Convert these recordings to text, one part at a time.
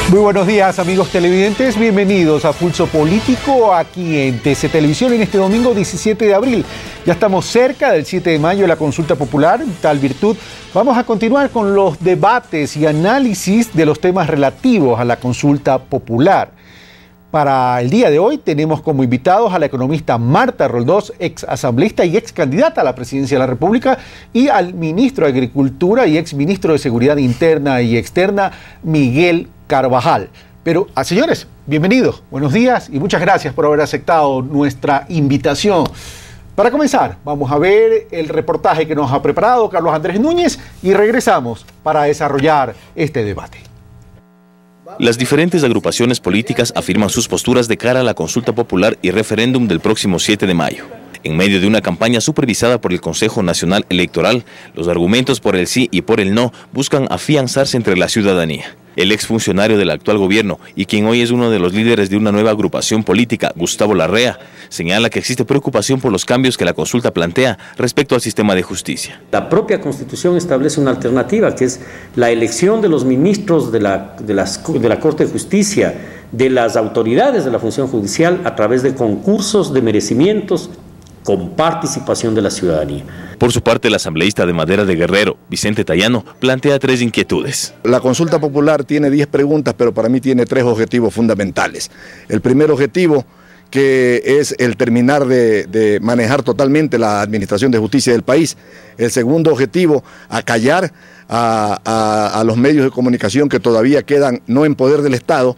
Muy buenos días, amigos televidentes, bienvenidos a Pulso Político aquí en TC Televisión en este domingo 17 de abril. Ya estamos cerca del 7 de mayo de la consulta popular, tal virtud. Vamos a continuar con los debates y análisis de los temas relativos a la consulta popular. Para el día de hoy tenemos como invitados a la economista Marta Roldós, ex asambleísta y ex candidata a la presidencia de la República, y al ministro de Agricultura y ex ministro de Seguridad Interna y Externa, Miguel Carvajal. Pero, señores, bienvenidos, buenos días y muchas gracias por haber aceptado nuestra invitación. Para comenzar, vamos a ver el reportaje que nos ha preparado Carlos Andrés Núñez y regresamos para desarrollar este debate. Las diferentes agrupaciones políticas afirman sus posturas de cara a la consulta popular y referéndum del próximo 7 de mayo. En medio de una campaña supervisada por el Consejo Nacional Electoral, los argumentos por el sí y por el no buscan afianzarse entre la ciudadanía. El exfuncionario del actual gobierno y quien hoy es uno de los líderes de una nueva agrupación política, Gustavo Larrea, señala que existe preocupación por los cambios que la consulta plantea respecto al sistema de justicia. La propia Constitución establece una alternativa, que es la elección de los ministros de la Corte de Justicia, de las autoridades de la función judicial, a través de concursos de merecimientos con participación de la ciudadanía. Por su parte, el asambleísta de Madera de Guerrero, Vicente Tayano, plantea 3 inquietudes. La consulta popular tiene 10 preguntas, pero para mí tiene 3 objetivos fundamentales. El primer objetivo, que es el terminar de manejar totalmente la administración de justicia del país. El segundo objetivo, acallar a los medios de comunicación que todavía quedan no en poder del Estado.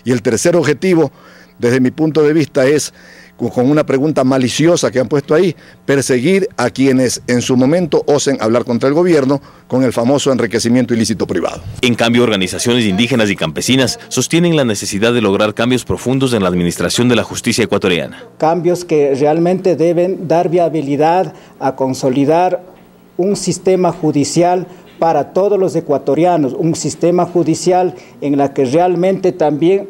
Y el tercer objetivo, desde mi punto de vista, es, con una pregunta maliciosa que han puesto ahí, perseguir a quienes en su momento osen hablar contra el gobierno con el famoso enriquecimiento ilícito privado. En cambio, organizaciones indígenas y campesinas sostienen la necesidad de lograr cambios profundos en la administración de la justicia ecuatoriana. Cambios que realmente deben dar viabilidad a consolidar un sistema judicial para todos los ecuatorianos, un sistema judicial en la que realmente también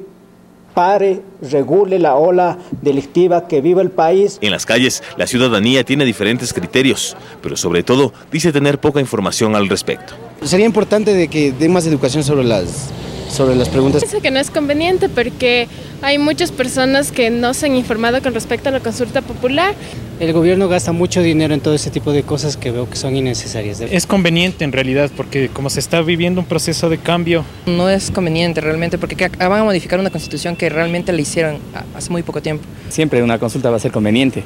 regule la ola delictiva que vive el país. En las calles, la ciudadanía tiene diferentes criterios, pero sobre todo dice tener poca información al respecto. Sería importante de que dé más educación sobre las preguntas. Pienso que no es conveniente porque hay muchas personas que no se han informado con respecto a la consulta popular. El gobierno gasta mucho dinero en todo ese tipo de cosas que veo que son innecesarias. Es conveniente en realidad porque como se está viviendo un proceso de cambio. No es conveniente realmente porque van a modificar una constitución que realmente la hicieron hace muy poco tiempo. Siempre una consulta va a ser conveniente,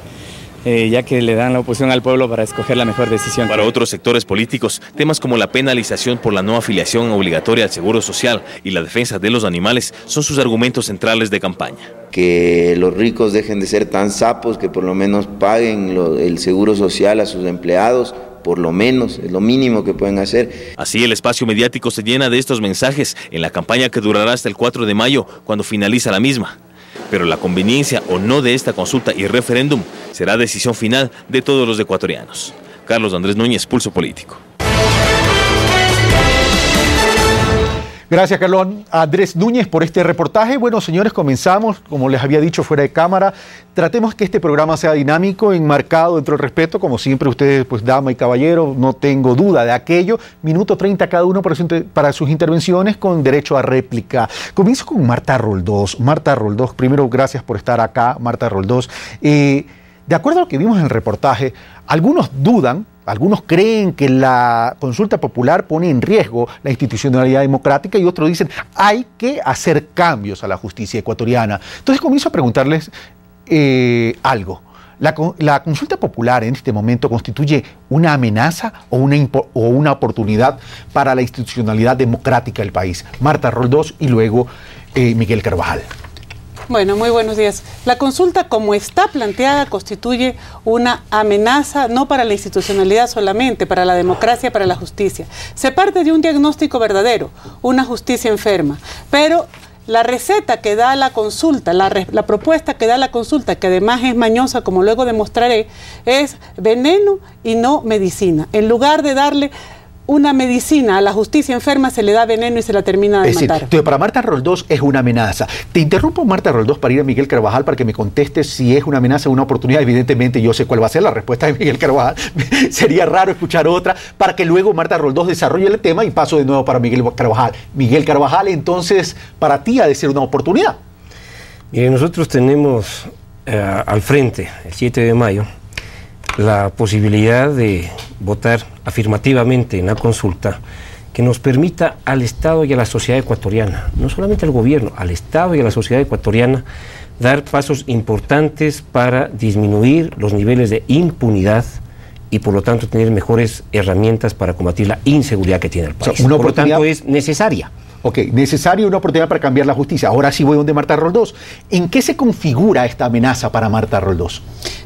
ya que le dan la oposición al pueblo para escoger la mejor decisión. Para otros sectores políticos, temas como la penalización por la no afiliación obligatoria al Seguro Social y la defensa de los animales son sus argumentos centrales de campaña. Que los ricos dejen de ser tan sapos, que por lo menos paguen el Seguro Social a sus empleados, por lo menos, es lo mínimo que pueden hacer. Así el espacio mediático se llena de estos mensajes en la campaña que durará hasta el 4 de mayo, cuando finaliza la misma. Pero la conveniencia o no de esta consulta y referéndum será decisión final de todos los ecuatorianos. Carlos Andrés Núñez, Pulso Político. Gracias, Carlos Andrés Núñez, por este reportaje. Bueno, señores, comenzamos, como les había dicho fuera de cámara. Tratemos que este programa sea dinámico, enmarcado dentro del respeto. Como siempre, ustedes, pues, dama y caballero, no tengo duda de aquello. Minuto 30 cada uno para sus intervenciones con derecho a réplica. Comienzo con Marta Roldós. Marta Roldós, primero, gracias por estar acá, Marta Roldós. De acuerdo a lo que vimos en el reportaje, algunos dudan, algunos creen que la consulta popular pone en riesgo la institucionalidad democrática y otros dicen hay que hacer cambios a la justicia ecuatoriana. Entonces comienzo a preguntarles algo. ¿La consulta popular en este momento constituye una amenaza o una oportunidad para la institucionalidad democrática del país? Marta Roldós y luego Miguel Carvajal. Bueno, muy buenos días. La consulta, como está planteada, constituye una amenaza no para la institucionalidad solamente, para la democracia, para la justicia. Se parte de un diagnóstico verdadero, una justicia enferma, pero la receta que da la consulta, la propuesta que da la consulta, que además es mañosa, como luego demostraré, es veneno y no medicina. En lugar de darle una medicina a la justicia enferma se le da veneno y se la termina de matar. Entonces, para Marta Roldós es una amenaza. Te interrumpo, Marta Roldós, para ir a Miguel Carvajal para que me contestes si es una amenaza o una oportunidad. Evidentemente yo sé cuál va a ser la respuesta de Miguel Carvajal. Sería raro escuchar otra, para que luego Marta Roldós desarrolle el tema y paso de nuevo para Miguel Carvajal. Miguel Carvajal, entonces, para ti ha de ser una oportunidad. Mire, nosotros tenemos al frente, el 7 de mayo, la posibilidad de votar afirmativamente en la consulta que nos permita al Estado y a la sociedad ecuatoriana, no solamente al gobierno, al Estado y a la sociedad ecuatoriana, dar pasos importantes para disminuir los niveles de impunidad y por lo tanto tener mejores herramientas para combatir la inseguridad que tiene el país. O sea, por lo tanto es necesaria. Ok, necesaria una oportunidad para cambiar la justicia. Ahora sí voy donde Marta Roldós. ¿En qué se configura esta amenaza para Marta Roldós?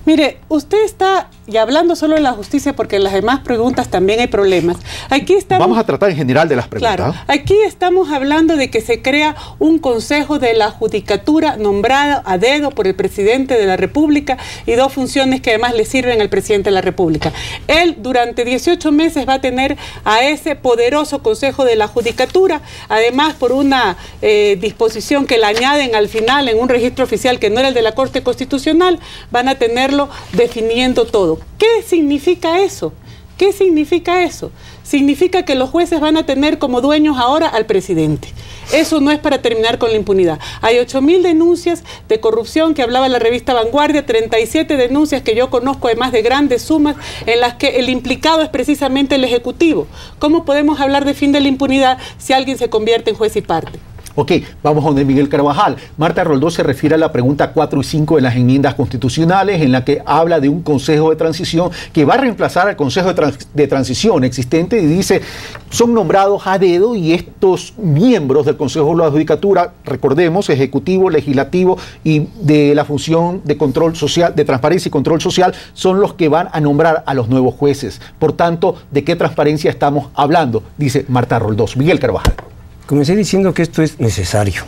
Mire, usted está y hablando solo de la justicia porque en las demás preguntas también hay problemas. Aquí estamos, vamos a tratar en general de las preguntas. Claro, aquí estamos hablando de que se crea un consejo de la judicatura nombrado a dedo por el presidente de la República y dos funciones que además le sirven al presidente de la República. Él durante 18 meses va a tener a ese poderoso consejo de la judicatura, además por una disposición que le añaden al final en un registro oficial que no era el de la Corte Constitucional, van a tenerlo definiendo todo. ¿Qué significa eso? ¿Qué significa eso? Significa que los jueces van a tener como dueños ahora al presidente. Eso no es para terminar con la impunidad. Hay 8.000 denuncias de corrupción que hablaba la revista Vanguardia, 37 denuncias que yo conozco además de grandes sumas en las que el implicado es precisamente el Ejecutivo. ¿Cómo podemos hablar de fin de la impunidad si alguien se convierte en juez y parte? Ok, vamos a donde Miguel Carvajal. Marta Roldós se refiere a la pregunta 4 y 5 de las enmiendas constitucionales en la que habla de un consejo de transición que va a reemplazar al consejo de transición existente y dice, son nombrados a dedo y estos miembros del consejo de la judicatura, recordemos, ejecutivo, legislativo y de la función de control social, de transparencia y control social, son los que van a nombrar a los nuevos jueces. Por tanto, ¿de qué transparencia estamos hablando? Dice Marta Roldós. Miguel Carvajal. Comencé diciendo que esto es necesario.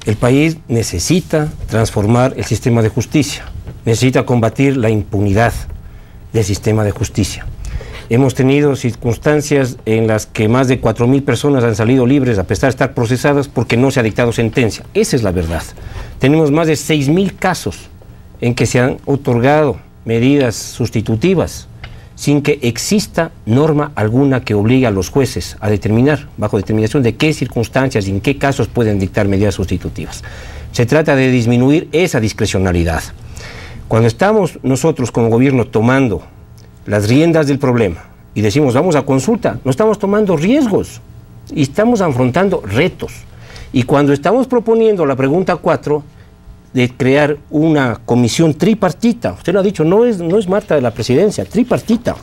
El país necesita transformar el sistema de justicia, necesita combatir la impunidad del sistema de justicia. Hemos tenido circunstancias en las que más de 4.000 personas han salido libres a pesar de estar procesadas porque no se ha dictado sentencia. Esa es la verdad. Tenemos más de 6.000 casos en que se han otorgado medidas sustitutivas sin que exista norma alguna que obligue a los jueces a determinar, bajo determinación de qué circunstancias y en qué casos pueden dictar medidas sustitutivas. Se trata de disminuir esa discrecionalidad. Cuando estamos nosotros como gobierno tomando las riendas del problema y decimos vamos a consulta, no estamos tomando riesgos y estamos afrontando retos. Y cuando estamos proponiendo la pregunta 4, de crear una comisión tripartita, usted lo ha dicho, no es Marta de la presidencia, tripartita,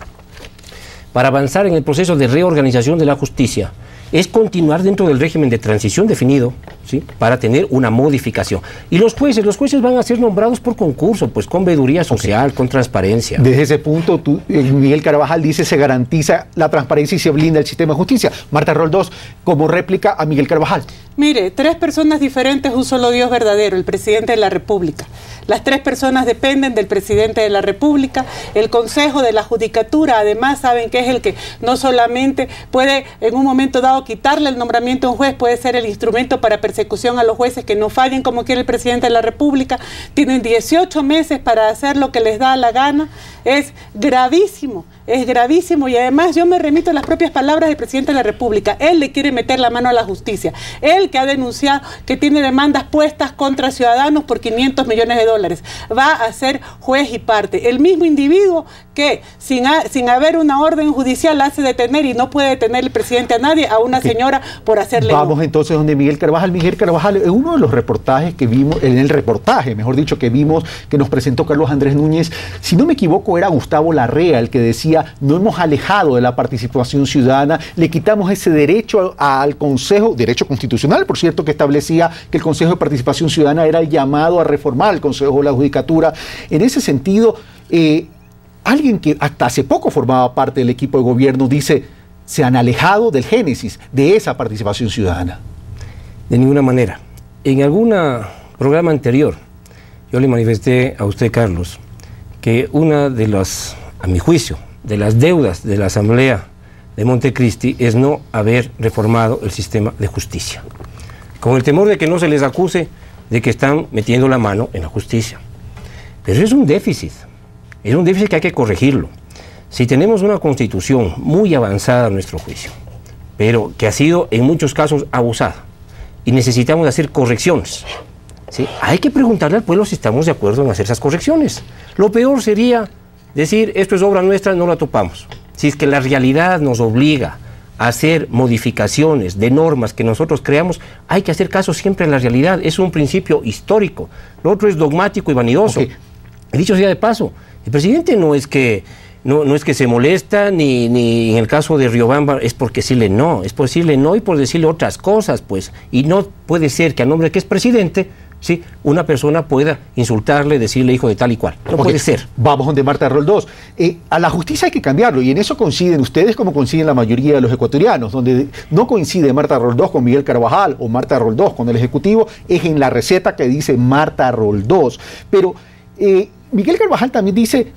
para avanzar en el proceso de reorganización de la justicia, es continuar dentro del régimen de transición definido, ¿sí?, para tener una modificación. Y los jueces van a ser nombrados por concurso, pues con veeduría social, con transparencia. Desde ese punto, Miguel Carvajal dice se garantiza la transparencia y se blinda el sistema de justicia. Marta Roldós, como réplica a Miguel Carvajal. Mire, 3 personas diferentes, un solo Dios verdadero, el presidente de la República. Las 3 personas dependen del presidente de la República. El Consejo de la Judicatura, además, saben que es el que no solamente puede en un momento dado quitarle el nombramiento a un juez, puede ser el instrumento para persecución a los jueces que no fallen como quiere el presidente de la República. Tienen 18 meses para hacer lo que les da la gana. Es gravísimo y además yo me remito a las propias palabras del presidente de la República. Él le quiere meter la mano a la justicia. Él que ha denunciado que tiene demandas puestas contra ciudadanos por $500 millones. Va a ser juez y parte. El mismo individuo que sin haber una orden judicial hace detener y no puede detener el presidente a nadie, a una señora por hacerle... Vamos entonces donde Miguel Carvajal. Miguel Carvajal, en uno de los reportajes que vimos, en el reportaje, mejor dicho, que vimos, que nos presentó Carlos Andrés Núñez, si no me equivoco era Gustavo Larrea el que decía, no hemos alejado de la participación ciudadana, le quitamos ese derecho al Consejo, derecho constitucional, por cierto, que establecía que el Consejo de Participación Ciudadana era el llamado a reformar el Consejo de la Judicatura. En ese sentido, alguien que hasta hace poco formaba parte del equipo de gobierno dice, se han alejado del génesis de esa participación ciudadana. De ninguna manera. En algún programa anterior, yo le manifesté a usted, Carlos, que una de las, a mi juicio, de las deudas de la Asamblea de Montecristi es no haber reformado el sistema de justicia, con el temor de que no se les acuse de que están metiendo la mano en la justicia. Pero es un déficit que hay que corregirlo. Si tenemos una constitución muy avanzada a nuestro juicio, pero que ha sido en muchos casos abusada, y necesitamos hacer correcciones, ¿sí? Hay que preguntarle al pueblo si estamos de acuerdo en hacer esas correcciones. Lo peor sería decir, esto es obra nuestra, no la topamos. Si es que la realidad nos obliga a hacer modificaciones de normas que nosotros creamos, hay que hacer caso siempre a la realidad. Es un principio histórico. Lo otro es dogmático y vanidoso. Dicho sea de paso, el presidente no es que se molesta, ni en el caso de Riobamba es por decirle no, es por decirle no y por decirle otras cosas, pues. Y no puede ser que a nombre de que es presidente, ¿sí?, una persona pueda insultarle, decirle hijo de tal y cual. No puede ser. Vamos donde Marta Roldós. A la justicia hay que cambiarlo, y en eso coinciden ustedes como coinciden la mayoría de los ecuatorianos. Donde no coincide Marta Roldós con Miguel Carvajal o Marta Roldós con el Ejecutivo es en la receta que dice Marta Roldós. Pero Miguel Carvajal también dice,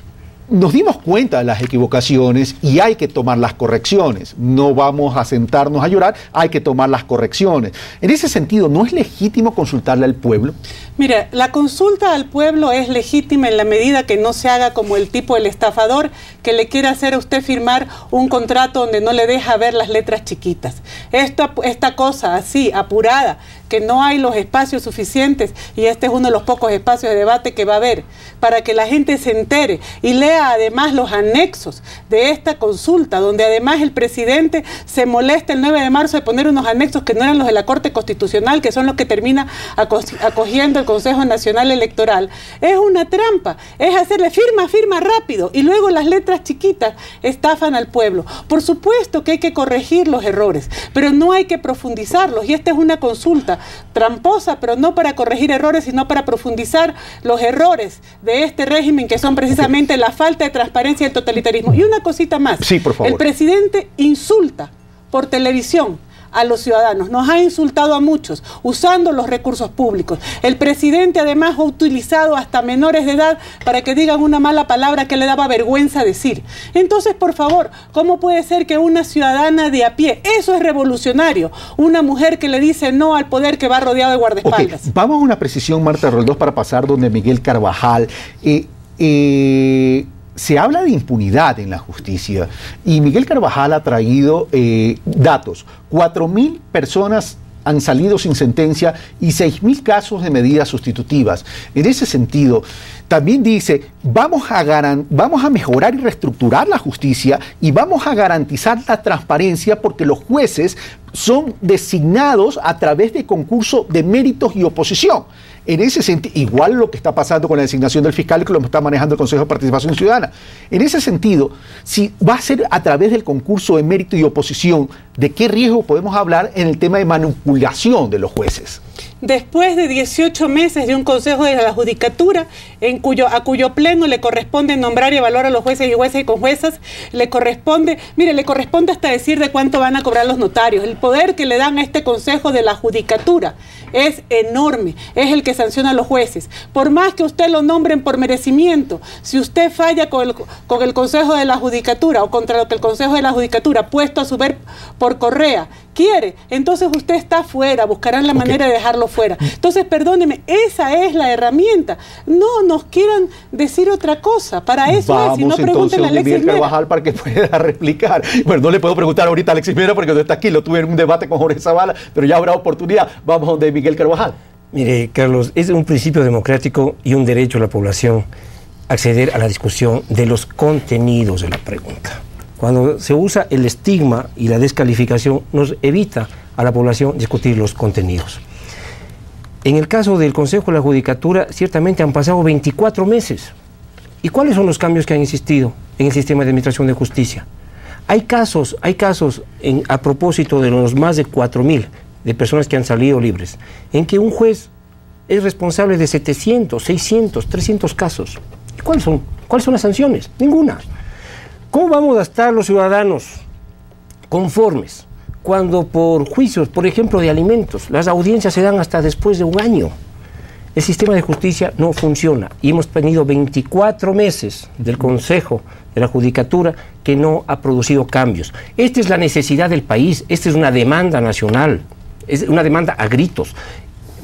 nos dimos cuenta de las equivocaciones y hay que tomar las correcciones. No vamos a sentarnos a llorar, hay que tomar las correcciones. En ese sentido, ¿no es legítimo consultarle al pueblo? Mira, la consulta al pueblo es legítima en la medida que no se haga como el tipo del estafador que le quiere hacer a usted firmar un contrato donde no le deja ver las letras chiquitas. Esta cosa así, apurada, que no hay los espacios suficientes, y este es uno de los pocos espacios de debate que va a haber, para que la gente se entere y lea además los anexos de esta consulta, donde además el presidente se molesta el 9 de marzo de poner unos anexos que no eran los de la Corte Constitucional, que son los que termina acogiendo el Consejo Nacional Electoral. Es una trampa, es hacerle firma rápido, y luego las letras chiquitas estafan al pueblo. Por supuesto que hay que corregir los errores, pero no hay que profundizarlos, y esta es una consulta tramposa, pero no para corregir errores, sino para profundizar los errores de este régimen, que son precisamente la falta de transparencia y el totalitarismo. Y una cosita más. Sí, por favor. El presidente insulta por televisión a los ciudadanos, nos ha insultado a muchos usando los recursos públicos. El presidente además ha utilizado hasta menores de edad para que digan una mala palabra que le daba vergüenza decir. Entonces, por favor, ¿cómo puede ser que una ciudadana de a pie, eso es revolucionario, una mujer que le dice no al poder que va rodeado de guardaespaldas? Okay. Vamos a una precisión, Marta Roldós, para pasar donde Miguel Carvajal. Se habla de impunidad en la justicia y Miguel Carvajal ha traído datos. 4.000 personas han salido sin sentencia y 6.000 casos de medidas sustitutivas. En ese sentido, también dice, vamos a mejorar y reestructurar la justicia y vamos a garantizar la transparencia porque los jueces son designados a través de concurso de méritos y oposición. En ese sentido, igual lo que está pasando con la designación del fiscal, que lo está manejando el Consejo de Participación Ciudadana. En ese sentido, si va a ser a través del concurso de mérito y oposición, ¿de qué riesgo podemos hablar en el tema de manipulación de los jueces? Después de 18 meses de un Consejo de la Judicatura, a cuyo pleno le corresponde nombrar y evaluar a los jueces y conjuezas, le corresponde hasta decir de cuánto van a cobrar los notarios. El poder que le dan a este Consejo de la Judicatura es enorme, es el que sanciona a los jueces. Por más que usted lo nombren por merecimiento, si usted falla con el Consejo de la Judicatura o contra lo que el Consejo de la Judicatura, puesto a su vez por Correa, quiere, entonces usted está fuera, buscarán la manera de dejarlo fuera. Entonces, perdóneme, esa es la herramienta. No nos quieran decir otra cosa, para eso es, si no pregúntenle a Alexis Mera. Carvajal para que pueda replicar. Bueno, no le puedo preguntar ahorita a Alexis Mera porque no está aquí, lo tuve en un debate con Jorge Zavala, pero ya habrá oportunidad. Vamos donde Miguel Carvajal. Mire, Carlos, es un principio democrático y un derecho de la población acceder a la discusión de los contenidos de la pregunta. Cuando se usa el estigma y la descalificación, nos evita a la población discutir los contenidos. En el caso del Consejo de la Judicatura, ciertamente han pasado 24 meses. ¿Y cuáles son los cambios que han existido en el sistema de administración de justicia? Hay casos a propósito de los más de 4.000 de personas que han salido libres, en que un juez es responsable de 700, 600, 300 casos. ¿Y cuáles son las sanciones? Ninguna. ¿Cómo vamos a estar los ciudadanos conformes cuando por juicios, por ejemplo, de alimentos, las audiencias se dan hasta después de un año? El sistema de justicia no funciona y hemos tenido 24 meses del Consejo de la Judicatura que no ha producido cambios. Esta es la necesidad del país, esta es una demanda nacional, es una demanda a gritos.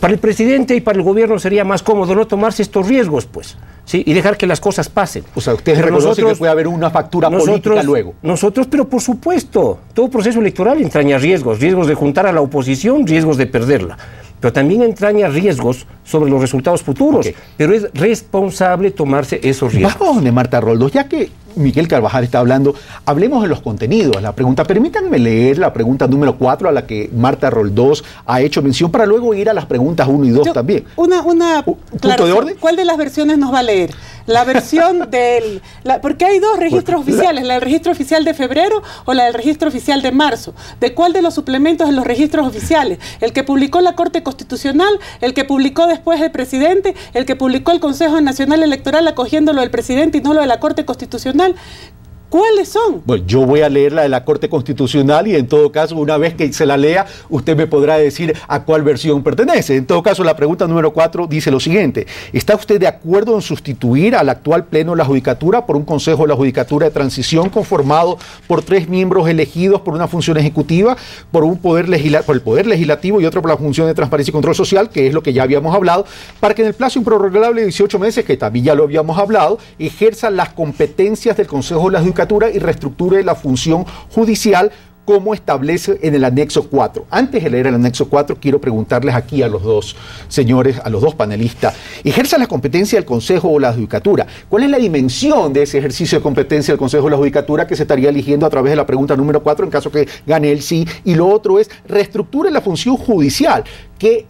Para el presidente y para el gobierno sería más cómodo no tomarse estos riesgos, pues, ¿sí? Y dejar que las cosas pasen. O sea, ustedes reconocen que puede haber una factura política luego. Nosotros, pero por supuesto, todo proceso electoral entraña riesgos de juntar a la oposición, riesgos de perderla. Pero también entraña riesgos sobre los resultados futuros. Pero es responsable tomarse esos riesgos. Vamos donde Marta Roldós, ya que Miguel Carvajal está hablando, hablemos de los contenidos. La pregunta, permítanme leer la pregunta número 4 a la que Marta Roldós ha hecho mención para luego ir a las preguntas 1 y 2 también. ¿Punto de orden? ¿Cuál de las versiones nos va a leer? La versión del... porque hay dos registros oficiales, la del registro oficial de febrero o la del registro oficial de marzo. ¿De cuál de los suplementos en los registros oficiales? ¿El que publicó la Corte Constitucional? ¿El que publicó después el presidente? ¿El que publicó el Consejo Nacional Electoral acogiendo lo del presidente y no lo de la Corte Constitucional? ¿Cuáles son? Bueno, yo voy a leer la de la Corte Constitucional y en todo caso, una vez que se la lea, usted me podrá decir a cuál versión pertenece. En todo caso, la pregunta número 4 dice lo siguiente: ¿está usted de acuerdo en sustituir al actual Pleno de la Judicatura por un Consejo de la Judicatura de transición conformado por 3 miembros elegidos por una función ejecutiva, por el Poder Legislativo y otro por la función de transparencia y control social, que es lo que ya habíamos hablado, para que en el plazo improrrogable de 18 meses, que también ya lo habíamos hablado, ejerza las competencias del Consejo de la Judicatura y reestructure la función judicial como establece en el anexo 4. Antes de leer el anexo 4, quiero preguntarles aquí a los dos señores, a los dos panelistas: ¿ejerza la competencia del Consejo o la Judicatura? ¿Cuál es la dimensión de ese ejercicio de competencia del Consejo o la Judicatura que se estaría eligiendo a través de la pregunta número 4 en caso que gane el sí? Y lo otro es, reestructure la función judicial. ¿Qué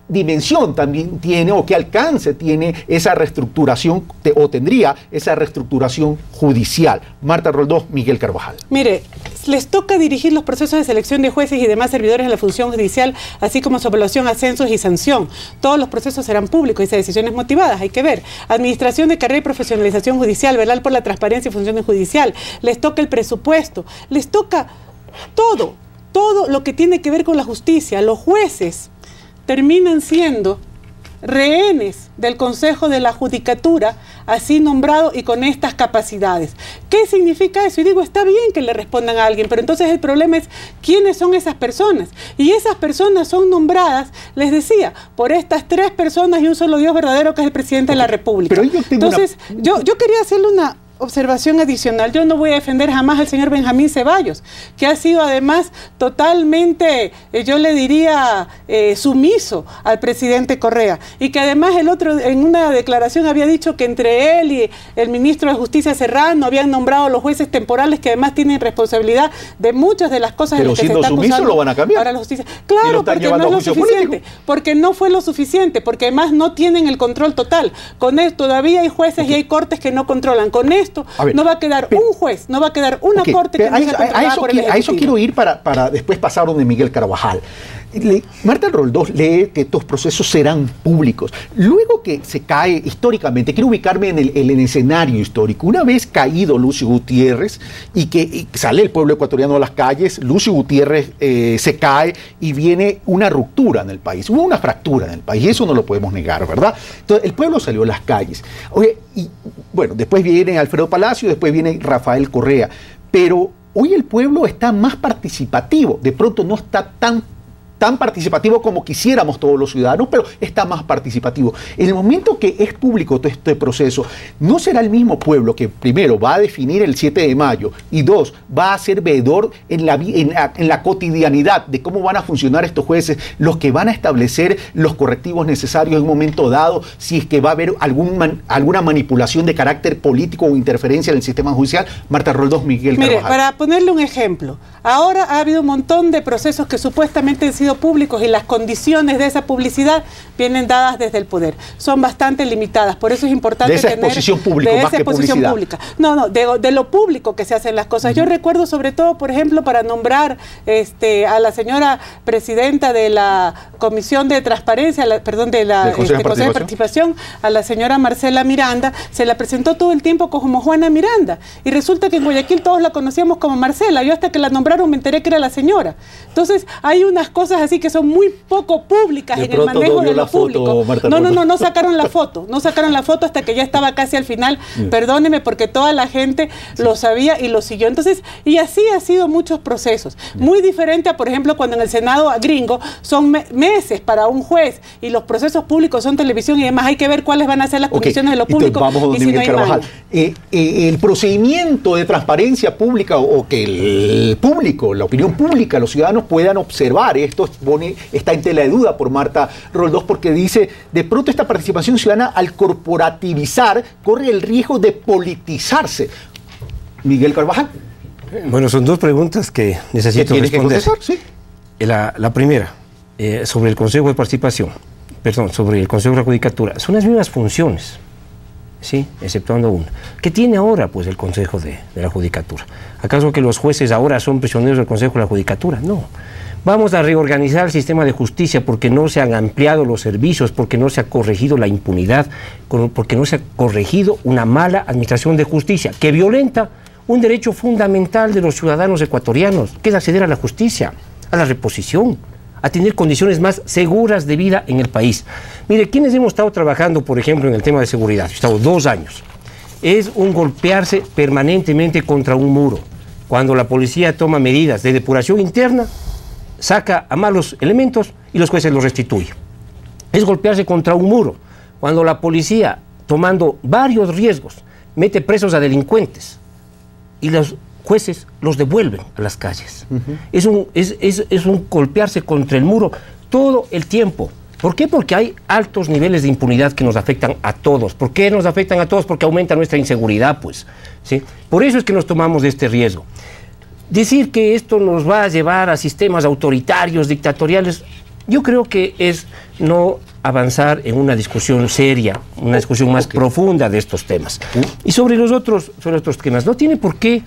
dimensión también tiene o qué alcance tiene esa reestructuración o tendría esa reestructuración judicial? Marta Roldós, Miguel Carvajal. Mire, les toca dirigir los procesos de selección de jueces y demás servidores de la función judicial, así como su evaluación, ascensos y sanción. Todos los procesos serán públicos y esas decisiones motivadas, hay que ver. Administración de carrera y profesionalización judicial, velar por la transparencia y función judicial. Les toca el presupuesto, les toca todo lo que tiene que ver con la justicia. Los jueces terminan siendo rehenes del Consejo de la Judicatura, así nombrado y con estas capacidades. ¿Qué significa eso? Y digo, está bien que le respondan a alguien, pero entonces el problema es quiénes son esas personas. Y esas personas son nombradas, les decía, por estas 3 personas y un solo Dios verdadero, que es el presidente de la República. Pero entonces, yo quería hacerle una observación adicional. Yo no voy a defender jamás al señor Benjamín Ceballos, que ha sido además totalmente, yo le diría, sumiso al presidente Correa, y que además el otro en una declaración había dicho que entre él y el ministro de Justicia Serrano habían nombrado los jueces temporales, que además tienen responsabilidad de muchas de las cosas en las que se está acusando lo van a cambiar para la justicia. Claro, porque no es lo suficiente, porque no fue lo suficiente, porque además no tienen el control total. Con esto todavía hay jueces y hay cortes que no controlan. Con esto no va a quedar un juez, no va a quedar una corte que no sea controlada por el Ejecutivo. A eso quiero ir para después pasar donde Miguel Carvajal. Marta Roldós lee que estos procesos serán públicos. Luego que se cae históricamente, quiero ubicarme en el escenario histórico. Una vez caído Lucio Gutiérrez y que sale el pueblo ecuatoriano a las calles, Lucio Gutiérrez se cae y viene una ruptura en el país. Hubo una fractura en el país y eso no lo podemos negar, ¿verdad? Entonces el pueblo salió a las calles. Oye, y bueno, después viene Alfredo Palacio, después viene Rafael Correa. Pero hoy el pueblo está más participativo. De pronto no está tan participativo como quisiéramos todos los ciudadanos, pero está más participativo. En el momento que es público todo este proceso, no será el mismo pueblo que primero va a definir el 7 de mayo y 2, va a ser veedor en la cotidianidad de cómo van a funcionar estos jueces, los que van a establecer los correctivos necesarios en un momento dado, si es que va a haber alguna manipulación de carácter político o interferencia en el sistema judicial. Marta Roldós, Miguel Carvajal. Mire, para ponerle un ejemplo, ahora ha habido un montón de procesos que supuestamente han sido públicos y las condiciones de esa publicidad vienen dadas desde el poder. Son bastante limitadas, por eso es importante tener... De esa exposición pública, más que publicidad. No, de lo público que se hacen las cosas. Yo recuerdo sobre todo, por ejemplo, para nombrar a la señora presidenta de la Comisión de Transparencia, del Consejo de Participación, a la señora Marcela Miranda, se la presentó todo el tiempo como Juana Miranda, y resulta que en Guayaquil todos la conocíamos como Marcela. Yo hasta que la nombraron me enteré que era la señora. Entonces, hay unas cosas cosas así que son muy poco públicas en el manejo de lo público. No sacaron la foto. No sacaron la foto hasta que ya estaba casi al final. Perdóneme, porque toda la gente lo sabía y lo siguió. Entonces, y así ha sido muchos procesos. Muy diferente a, por ejemplo, cuando en el Senado gringo son meses para un juez y los procesos públicos son televisión y demás. Hay que ver cuáles van a ser las condiciones de lo público. Entonces, vamos a donde Miguel Carvajal. El procedimiento de transparencia pública o que el público, la opinión pública, los ciudadanos puedan observar esto, está en tela de duda por Marta Roldós, porque dice, de pronto esta participación ciudadana al corporativizar corre el riesgo de politizarse. Miguel Carvajal. Bueno, son dos preguntas que necesito responder. ¿Sí? La primera, sobre el Consejo de Participación, sobre el Consejo de la Judicatura, son las mismas funciones, ¿sí? Exceptuando una. ¿Qué tiene ahora, pues, el Consejo de la Judicatura? ¿Acaso que los jueces ahora son prisioneros del Consejo de la Judicatura? No. Vamos a reorganizar el sistema de justicia porque no se han ampliado los servicios, porque no se ha corregido la impunidad, porque no se ha corregido una mala administración de justicia que violenta un derecho fundamental de los ciudadanos ecuatorianos, que es acceder a la justicia, a la reposición, a tener condiciones más seguras de vida en el país. Mire, quienes hemos estado trabajando, por ejemplo, en el tema de seguridad, he estado 2 años, es un golpearse permanentemente contra un muro. Cuando la policía toma medidas de depuración interna, saca a malos elementos y los jueces los restituyen. Es golpearse contra un muro. Cuando la policía, tomando varios riesgos, mete presos a delincuentes y los jueces los devuelven a las calles. Es un golpearse contra el muro todo el tiempo. ¿Por qué? Porque hay altos niveles de impunidad que nos afectan a todos. ¿Por qué nos afectan a todos? Porque aumenta nuestra inseguridad, pues, ¿sí? Por eso es que nos tomamos de este riesgo. Decir que esto nos va a llevar a sistemas autoritarios, dictatoriales, yo creo que es no avanzar en una discusión seria, una discusión más profunda de estos temas. Y sobre los otros temas, no tiene por qué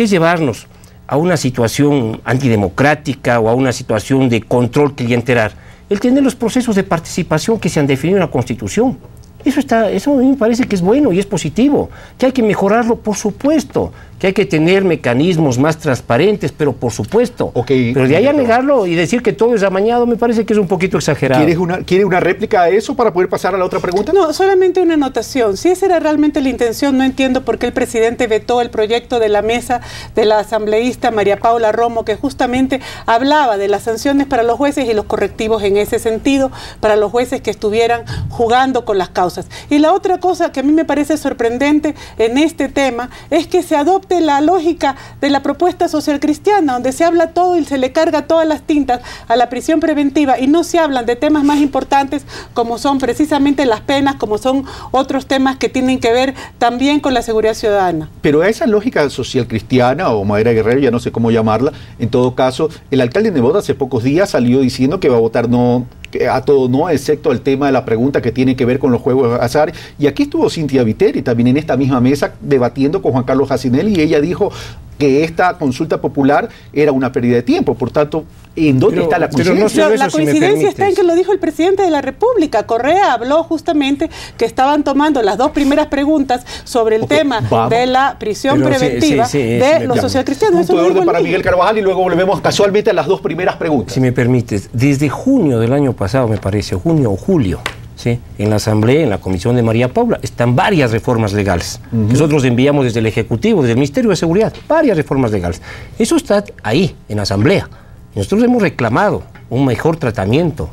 llevarnos a una situación antidemocrática o a una situación de control clientelar. El tener los procesos de participación que se han definido en la Constitución. Eso a mí me parece que es bueno y es positivo, que hay que mejorarlo, por supuesto, que hay que tener mecanismos más transparentes, pero por supuesto. Pero de ahí a negarlo y decir que todo es amañado me parece que es un poquito exagerado. ¿Quiere una réplica a eso para poder pasar a la otra pregunta? No, solamente una anotación. Si esa era realmente la intención, no entiendo por qué el presidente vetó el proyecto de la mesa de la asambleísta María Paula Romo, que justamente hablaba de las sanciones para los jueces y los correctivos en ese sentido, para los jueces que estuvieran jugando con las causas. Y la otra cosa que a mí me parece sorprendente en este tema es que se adopte la lógica de la propuesta social cristiana, donde se habla todo y se le carga todas las tintas a la prisión preventiva y no se hablan de temas más importantes como son precisamente las penas, como son otros temas que tienen que ver también con la seguridad ciudadana. Pero a esa lógica social cristiana o Madera Guerrero, ya no sé cómo llamarla, en todo caso, el alcalde de Nebot hace pocos días salió diciendo que va a votar no a todo no, excepto el tema de la pregunta que tiene que ver con los juegos de azar. Y aquí estuvo Cintia Viteri también en esta misma mesa debatiendo con Juan Carlos Jacinel y ella dijo que esta consulta popular era una pérdida de tiempo. Por tanto, ¿en dónde está la coincidencia? La coincidencia está en que lo dijo el presidente de la República. Correa habló justamente que estaban tomando las 2 primeras preguntas sobre el tema de la prisión preventiva de los socialcristianos. Punto de orden para Miguel Carvajal y luego volvemos casualmente a las 2 primeras preguntas. Si me permites, desde junio del año pasado, me parece, junio o julio, ¿sí? En la Asamblea, en la Comisión de María Paula, están varias reformas legales. Nosotros enviamos desde el Ejecutivo, desde el Ministerio de Seguridad, varias reformas legales. Eso está ahí, en la Asamblea. Nosotros hemos reclamado un mejor tratamiento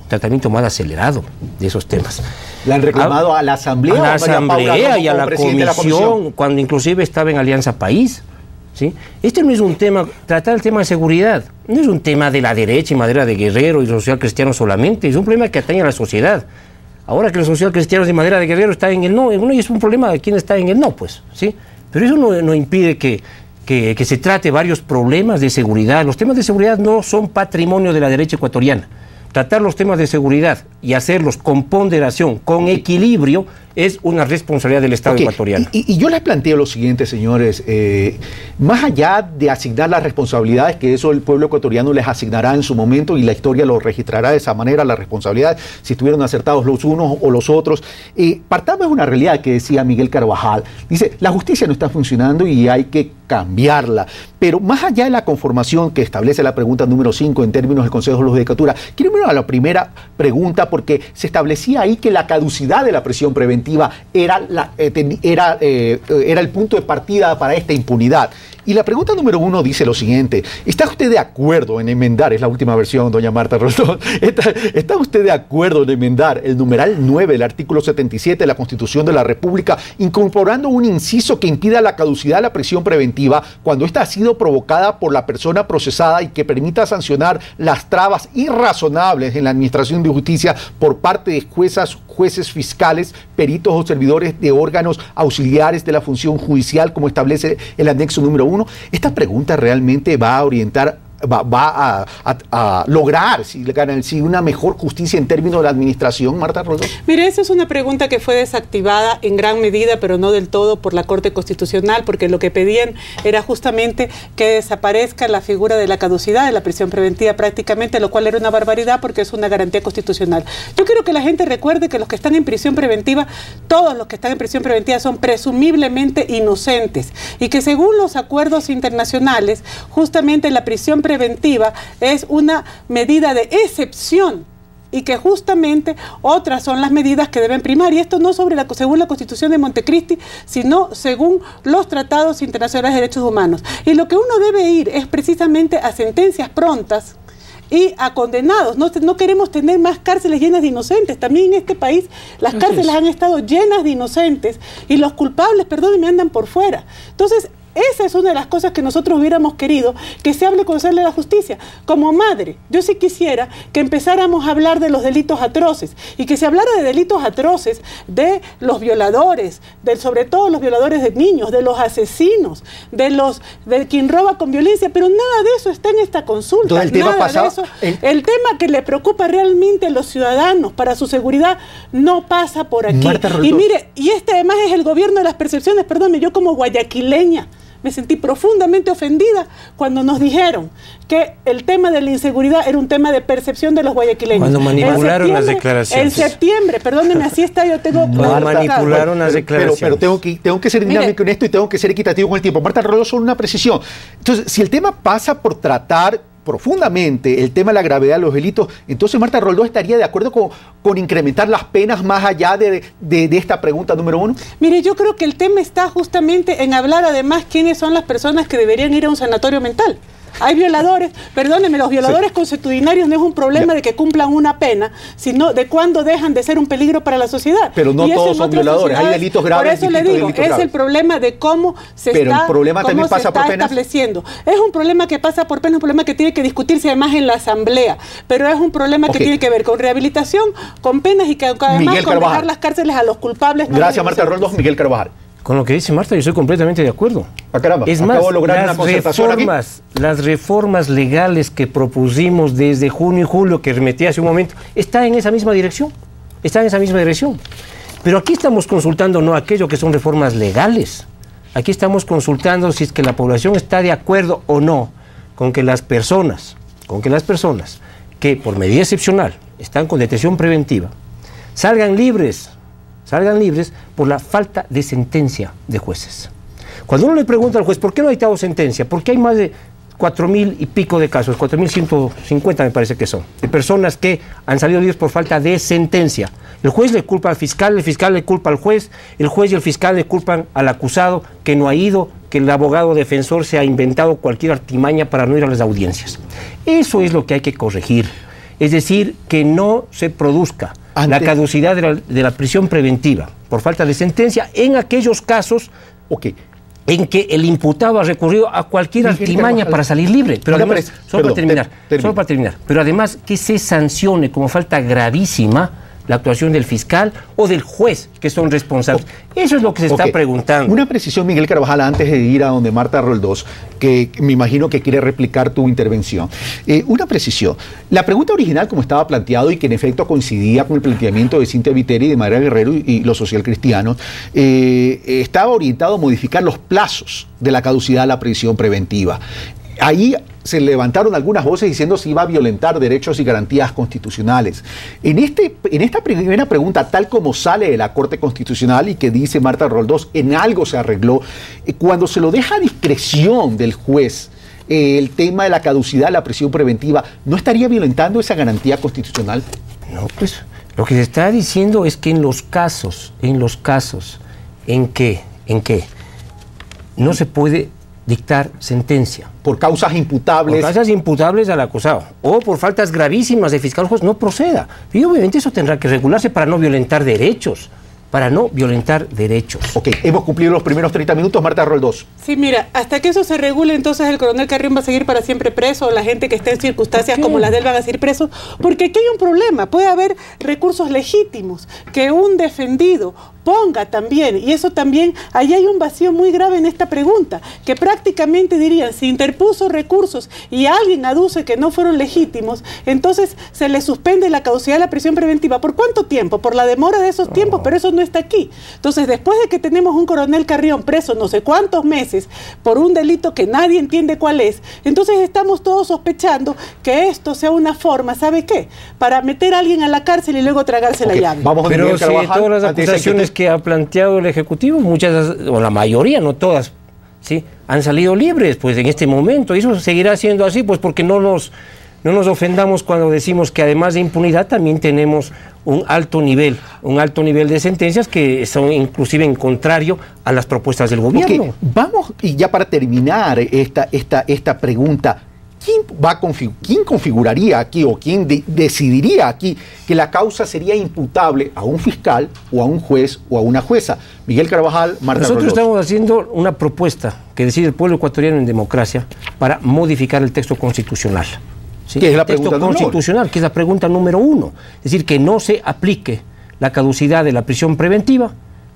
más acelerado de esos temas. ¿Le han reclamado a la Asamblea? A la Asamblea y a la Comisión, cuando inclusive estaba en Alianza País. ¿Sí? Este no es un tema, tratar el tema de seguridad, no es un tema de la derecha y Madera de Guerrero y social cristiano solamente, es un problema que atañe a la sociedad. Ahora que los social cristianos de Madera de Guerrero están en el no, es un problema de quién está en el no, pues, ¿sí? Pero eso no impide que se trate varios problemas de seguridad. Los temas de seguridad no son patrimonio de la derecha ecuatoriana. Tratar los temas de seguridad y hacerlos con ponderación, con equilibrio, es una responsabilidad del Estado ecuatoriano. Y yo les planteo lo siguiente, señores, más allá de asignar las responsabilidades, que eso el pueblo ecuatoriano les asignará en su momento y la historia lo registrará de esa manera, las responsabilidades, si estuvieron acertados los unos o los otros, partamos de una realidad que decía Miguel Carvajal. Dice, la justicia no está funcionando y hay que cambiarla. Pero más allá de la conformación que establece la pregunta número 5 en términos del Consejo de la Judicatura, quiero ir a la primera pregunta porque se establecía ahí que la caducidad de la prisión preventiva era el punto de partida para esta impunidad. Y la pregunta número 1 dice lo siguiente: ¿está usted de acuerdo en enmendar, es la última versión, doña Marta Roldós, ¿está usted de acuerdo en enmendar el numeral 9 del artículo 77 de la Constitución de la República, incorporando un inciso que impida la caducidad de la prisión preventiva cuando ésta ha sido provocada por la persona procesada y que permita sancionar las trabas irrazonables en la administración de justicia por parte de jueces fiscales, peritos o servidores de órganos auxiliares de la función judicial, como establece el anexo número 1? Esta pregunta realmente va a orientar, va a lograr, si una mejor justicia en términos de la administración, Marta Roldós. Mire, esa es una pregunta que fue desactivada en gran medida, pero no del todo, por la Corte Constitucional, porque lo que pedían era justamente que desaparezca la figura de la caducidad de la prisión preventiva prácticamente, lo cual era una barbaridad porque es una garantía constitucional. Yo quiero que la gente recuerde que los que están en prisión preventiva, todos los que están en prisión preventiva son presumiblemente inocentes y que según los acuerdos internacionales, justamente la prisión preventiva es una medida de excepción y que justamente otras son las medidas que deben primar, y esto no según la Constitución de Montecristi, sino según los tratados internacionales de derechos humanos. Y lo que uno debe ir es precisamente a sentencias prontas y a condenados. No queremos tener más cárceles llenas de inocentes. También en este país las cárceles han estado llenas de inocentes y los culpables, perdónenme, andan por fuera. Entonces, esa es una de las cosas que nosotros hubiéramos querido, que se hable con la justicia. Como madre, yo sí quisiera que empezáramos a hablar de los delitos atroces y que se hablara de delitos atroces de los violadores, sobre todo los violadores de niños, de los asesinos, de quien roba con violencia, pero nada de eso está en esta consulta. Todo el tema pasado, el tema que le preocupa realmente a los ciudadanos para su seguridad no pasa por aquí. Y mire, y este además es el gobierno de las percepciones. Perdónme, yo como guayaquileña me sentí profundamente ofendida cuando nos dijeron que el tema de la inseguridad era un tema de percepción de los guayaquileños. Cuando manipularon las declaraciones. En septiembre, perdónenme, así está, yo tengo... Cuando manipularon las declaraciones. Pero tengo que ser dinámico en esto y tengo que ser equitativo con el tiempo. Marta Roldós, solo una precisión. Entonces, si el tema pasa por tratar profundamente el tema de la gravedad de los delitos, entonces Marta Roldós estaría de acuerdo con incrementar las penas más allá de esta pregunta número 1. Mire, yo creo que el tema está justamente en hablar además quiénes son las personas que deberían ir a un sanatorio mental. Hay violadores, perdónenme, los violadores consuetudinarios no es un problema de que cumplan una pena, sino de cuándo dejan de ser un peligro para la sociedad. Pero no todos son violadores, hay delitos graves. Por eso le digo, es el problema de cómo se está estableciendo. Es un problema que pasa por pena, un problema que tiene que discutirse además en la asamblea, pero es un problema que tiene que ver con rehabilitación, con penas y que además con dejar las cárceles a los culpables. Gracias, Marta Roldós. Miguel Carvajal. Con lo que dice Marta, yo estoy completamente de acuerdo. Caramba, es más, las reformas legales que propusimos desde junio y julio, que remetí hace un momento, están en esa misma dirección. Pero aquí estamos consultando no aquello que son reformas legales. Aquí estamos consultando si es que la población está de acuerdo o no con que las personas que por medida excepcional están con detención preventiva salgan libres por la falta de sentencia de jueces. Cuando uno le pregunta al juez, ¿por qué no ha dictado sentencia? Porque hay más de 4.000 y pico de casos, 4.150 me parece que son, de personas que han salido libres por falta de sentencia. El juez le culpa al fiscal, el fiscal le culpa al juez, el juez y el fiscal le culpan al acusado que no ha ido, que el abogado defensor se ha inventado cualquier artimaña para no ir a las audiencias. Eso es lo que hay que corregir. Es decir, que no se produzca la caducidad de la prisión preventiva por falta de sentencia en aquellos casos en que el imputado ha recurrido a cualquier artimaña para salir libre. Pero además, solo para terminar, pero además que se sancione como falta gravísima la actuación del fiscal o del juez que son responsables. Eso es lo que se está preguntando. Una precisión, Miguel Carvajal, antes de ir a donde Marta Roldós, que me imagino que quiere replicar tu intervención. Una precisión. La pregunta original, como estaba planteado y que en efecto coincidía con el planteamiento de Cintia Viteri, de Mayra Guerrero y los socialcristianos, estaba orientado a modificar los plazos de la caducidad de la prisión preventiva. Ahí se levantaron algunas voces diciendo si iba a violentar derechos y garantías constitucionales. En esta primera pregunta, tal como sale de la Corte Constitucional y que dice Marta Roldós, en algo se arregló, cuando se lo deja a discreción del juez, el tema de la caducidad de la prisión preventiva, ¿no estaría violentando esa garantía constitucional? No, pues lo que se está diciendo es que en los casos en que no se puede dictar sentencia. Por causas imputables. Por causas imputables al acusado. O por faltas gravísimas de fiscal juez, no proceda. Y obviamente eso tendrá que regularse para no violentar derechos. Ok, hemos cumplido los primeros 30 minutos, Marta Roldós. Sí, mira, hasta que eso se regule, entonces el coronel Carrión va a seguir para siempre preso, o la gente que esté en circunstancias como las de él van a seguir presos, porque aquí hay un problema, puede haber recursos legítimos que un defendido ponga también, y eso también, ahí hay un vacío muy grave en esta pregunta, que prácticamente dirían, si interpuso recursos y alguien aduce que no fueron legítimos, entonces se le suspende la caducidad de la prisión preventiva. ¿Por cuánto tiempo? Por la demora de esos tiempos, pero eso no está aquí. Entonces, después de que tenemos un coronel Carrión preso no sé cuántos meses por un delito que nadie entiende cuál es, entonces estamos todos sospechando que esto sea una forma, ¿sabe qué? Para meter a alguien a la cárcel y luego tragarse la llave. Pero si todas las acusaciones que ha planteado el Ejecutivo, muchas, o la mayoría, no todas, ¿sí?, han salido libres, pues en este momento, y eso seguirá siendo así, pues porque no nos ofendamos cuando decimos que además de impunidad también tenemos un alto nivel de sentencias que son inclusive en contrario a las propuestas del gobierno. Okay, vamos, y ya para terminar esta pregunta, ¿quién configuraría aquí o quién decidiría aquí que la causa sería imputable a un fiscal o a un juez o a una jueza? Miguel Carvajal, Marta Roldós. Nosotros estamos haciendo una propuesta que decide el pueblo ecuatoriano en democracia para modificar el texto constitucional. ¿Sí? ¿Qué es la pregunta constitucional, que es la pregunta número 1. Es decir, que no se aplique la caducidad de la prisión preventiva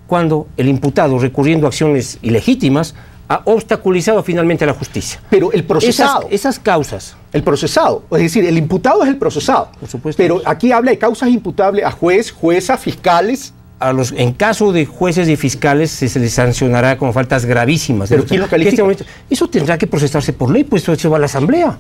cuando el imputado, recurriendo a acciones ilegítimas, ha obstaculizado finalmente la justicia. Pero el procesado. Esas causas. El procesado. Es decir, el imputado es el procesado. Por supuesto. Pero aquí habla de causas imputables a juez, jueza, fiscales. En caso de jueces y fiscales se les sancionará como faltas gravísimas. ¿Pero quién lo califica? Eso tendrá que procesarse por ley, pues eso va a la Asamblea.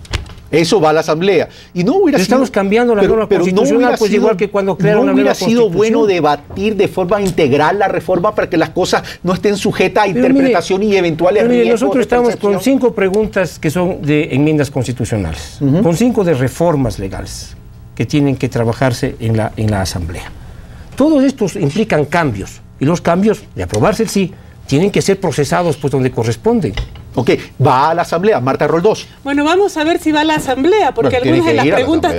Eso va a la Asamblea. Y no hubiera Estamos cambiando la norma constitucional, pues igual que cuando crearon la nueva Constitución. No hubiera sido bueno debatir de forma integral la reforma para que las cosas no estén sujetas a interpretación y eventuales riesgos. Nosotros estamos con 5 preguntas que son de enmiendas constitucionales, con 5 de reformas legales que tienen que trabajarse en la Asamblea. Todos estos implican cambios, y los cambios, de aprobarse el sí, tienen que ser procesados pues donde corresponden. Ok, va a la Asamblea, Marta Roldós. Bueno, vamos a ver si va a la Asamblea, porque algunas de las preguntas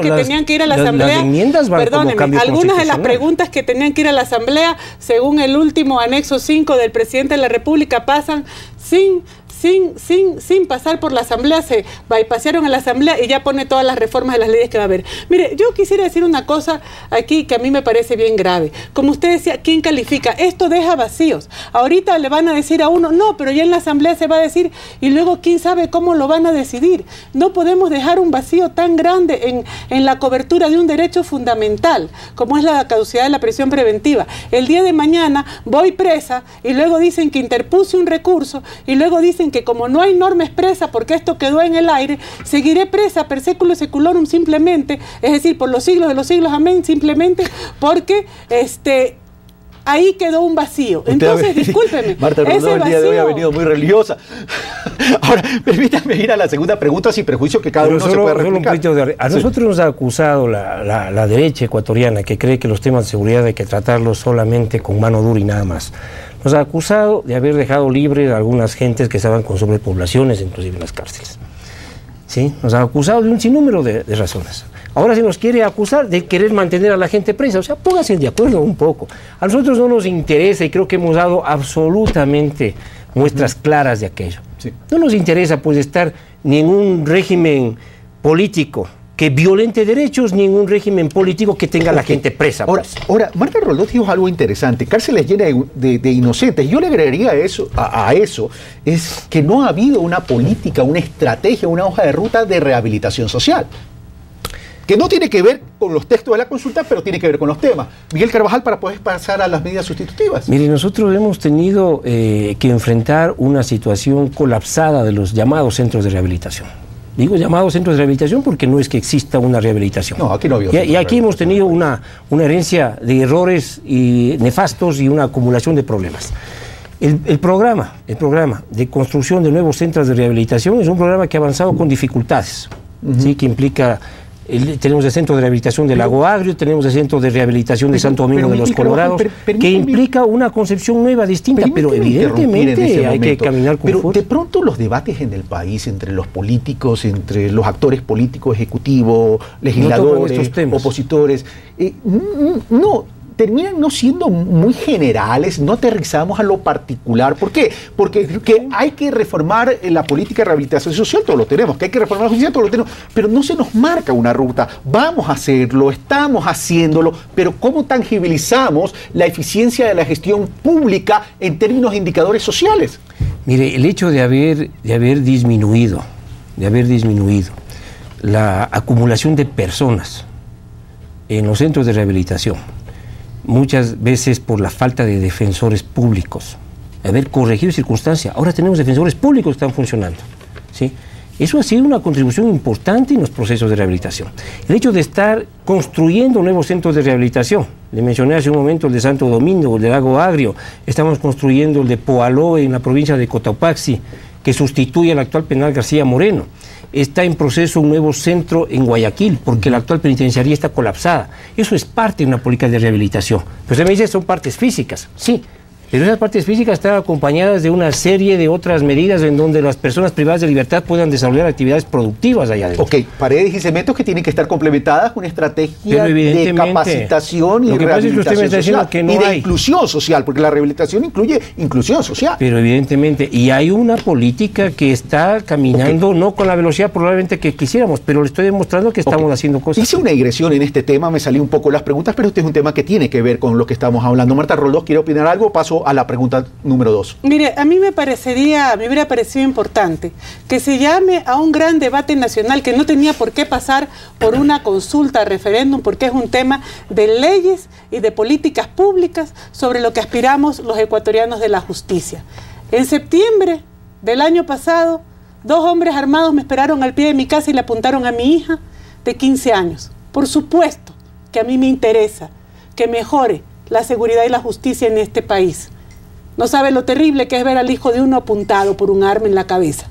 que tenían que ir a la Asamblea, algunas de las preguntas que tenían que ir a la Asamblea, según el último anexo 5 del presidente de la República, pasan sin pasar por la Asamblea, se bypasearon a la Asamblea y ya pone todas las reformas de las leyes que va a haber. Mire, yo quisiera decir una cosa aquí que a mí me parece bien grave. Como usted decía, ¿quién califica? Esto deja vacíos. Ahorita le van a decir a uno, no, pero ya en la Asamblea se va a decir, y luego quién sabe cómo lo van a decidir. No podemos dejar un vacío tan grande en la cobertura de un derecho fundamental, como es la caducidad de la prisión preventiva. El día de mañana voy presa y luego dicen que interpuse un recurso y luego dicen que como no hay norma expresa porque esto quedó en el aire, seguiré presa per século seculorum simplemente, es decir, por los siglos de los siglos, amén, simplemente porque ahí quedó un vacío. Entonces, discúlpeme. Marta Roldós el día de hoy ha venido muy religiosa. Ahora, permítanme ir a la segunda pregunta sin prejuicio que cada uno se puede replicar. A nosotros nos ha acusado la derecha ecuatoriana, que cree que los temas de seguridad hay que tratarlos solamente con mano dura y nada más. Nos ha acusado de haber dejado libres a algunas gentes que estaban con sobrepoblaciones, inclusive en las cárceles. ¿Sí? Nos ha acusado de un sinnúmero de razones. Ahora se nos quiere acusar de querer mantener a la gente presa. O sea, pónganse de acuerdo un poco. A nosotros no nos interesa, y creo que hemos dado absolutamente muestras claras de aquello. Sí. No nos interesa pues estar ni en un régimen político que violente derechos ni en un régimen político que tenga a la gente presa. Ahora, Marta Roldós dijo algo interesante, cárceles llenas de inocentes. Yo le agregaría a eso, es que no ha habido una política, una estrategia, una hoja de ruta de rehabilitación social. Que no tiene que ver con los textos de la consulta, pero tiene que ver con los temas. Miguel Carvajal, para poder pasar a las medidas sustitutivas. Mire, nosotros hemos tenido que enfrentar una situación colapsada de los llamados centros de rehabilitación. Digo llamados centros de rehabilitación porque no es que exista una rehabilitación. No, aquí no había. Y aquí hemos tenido una herencia de errores y nefastos y una acumulación de problemas. El programa de construcción de nuevos centros de rehabilitación es un programa que ha avanzado con dificultades, ¿sí? Que implica... Tenemos el centro de rehabilitación del Lago Agrio, tenemos el centro de rehabilitación de Santo Domingo de los Colorados, que implica una concepción nueva, distinta, pero evidentemente hay que caminar con fuerza. De pronto los debates en el país entre los políticos, entre los actores políticos, ejecutivos, legisladores, opositores, terminan no siendo muy generales, no aterrizamos a lo particular. ¿Por qué? Porque que hay que reformar la política de rehabilitación social, todo lo tenemos, que hay que reformar la justicia, todo lo tenemos, pero no se nos marca una ruta. Vamos a hacerlo, estamos haciéndolo, pero ¿cómo tangibilizamos la eficiencia de la gestión pública en términos de indicadores sociales? Mire, el hecho de haber disminuido la acumulación de personas en los centros de rehabilitación, muchas veces por la falta de defensores públicos, haber corregido circunstancias. Ahora tenemos defensores públicos que están funcionando, ¿sí? Eso ha sido una contribución importante en los procesos de rehabilitación. El hecho de estar construyendo nuevos centros de rehabilitación, le mencioné hace un momento el de Santo Domingo, el de Lago Agrio, estamos construyendo el de Poaloe en la provincia de Cotopaxi, que sustituye al actual penal García Moreno. Está en proceso un nuevo centro en Guayaquil, porque la actual penitenciaría está colapsada. Eso es parte de una política de rehabilitación. Pero usted me dice, son partes físicas. Sí, pero esas partes físicas están acompañadas de una serie de otras medidas en donde las personas privadas de libertad puedan desarrollar actividades productivas allá adentro. Ok, paredes y cementos que tienen que estar complementadas con una estrategia de capacitación y rehabilitación social y de inclusión social, porque la rehabilitación incluye inclusión social. Pero evidentemente, y hay una política que está caminando, no con la velocidad probablemente que quisiéramos, pero le estoy demostrando que estamos haciendo cosas. Hice una digresión en este tema, me salí un poco las preguntas, pero este es un tema que tiene que ver con lo que estamos hablando. Marta Roldós, ¿quiere opinar algo? Paso a la pregunta número 2. Mire, a mí me hubiera parecido importante que se llame a un gran debate nacional que no tenía por qué pasar por una consulta, referéndum, porque es un tema de leyes y de políticas públicas sobre lo que aspiramos los ecuatorianos de la justicia. En septiembre del año pasado, 2 hombres armados me esperaron al pie de mi casa y le apuntaron a mi hija de 15 años. Por supuesto que a mí me interesa que mejore la seguridad y la justicia en este país. No sabe lo terrible que es ver al hijo de uno apuntado por un arma en la cabeza.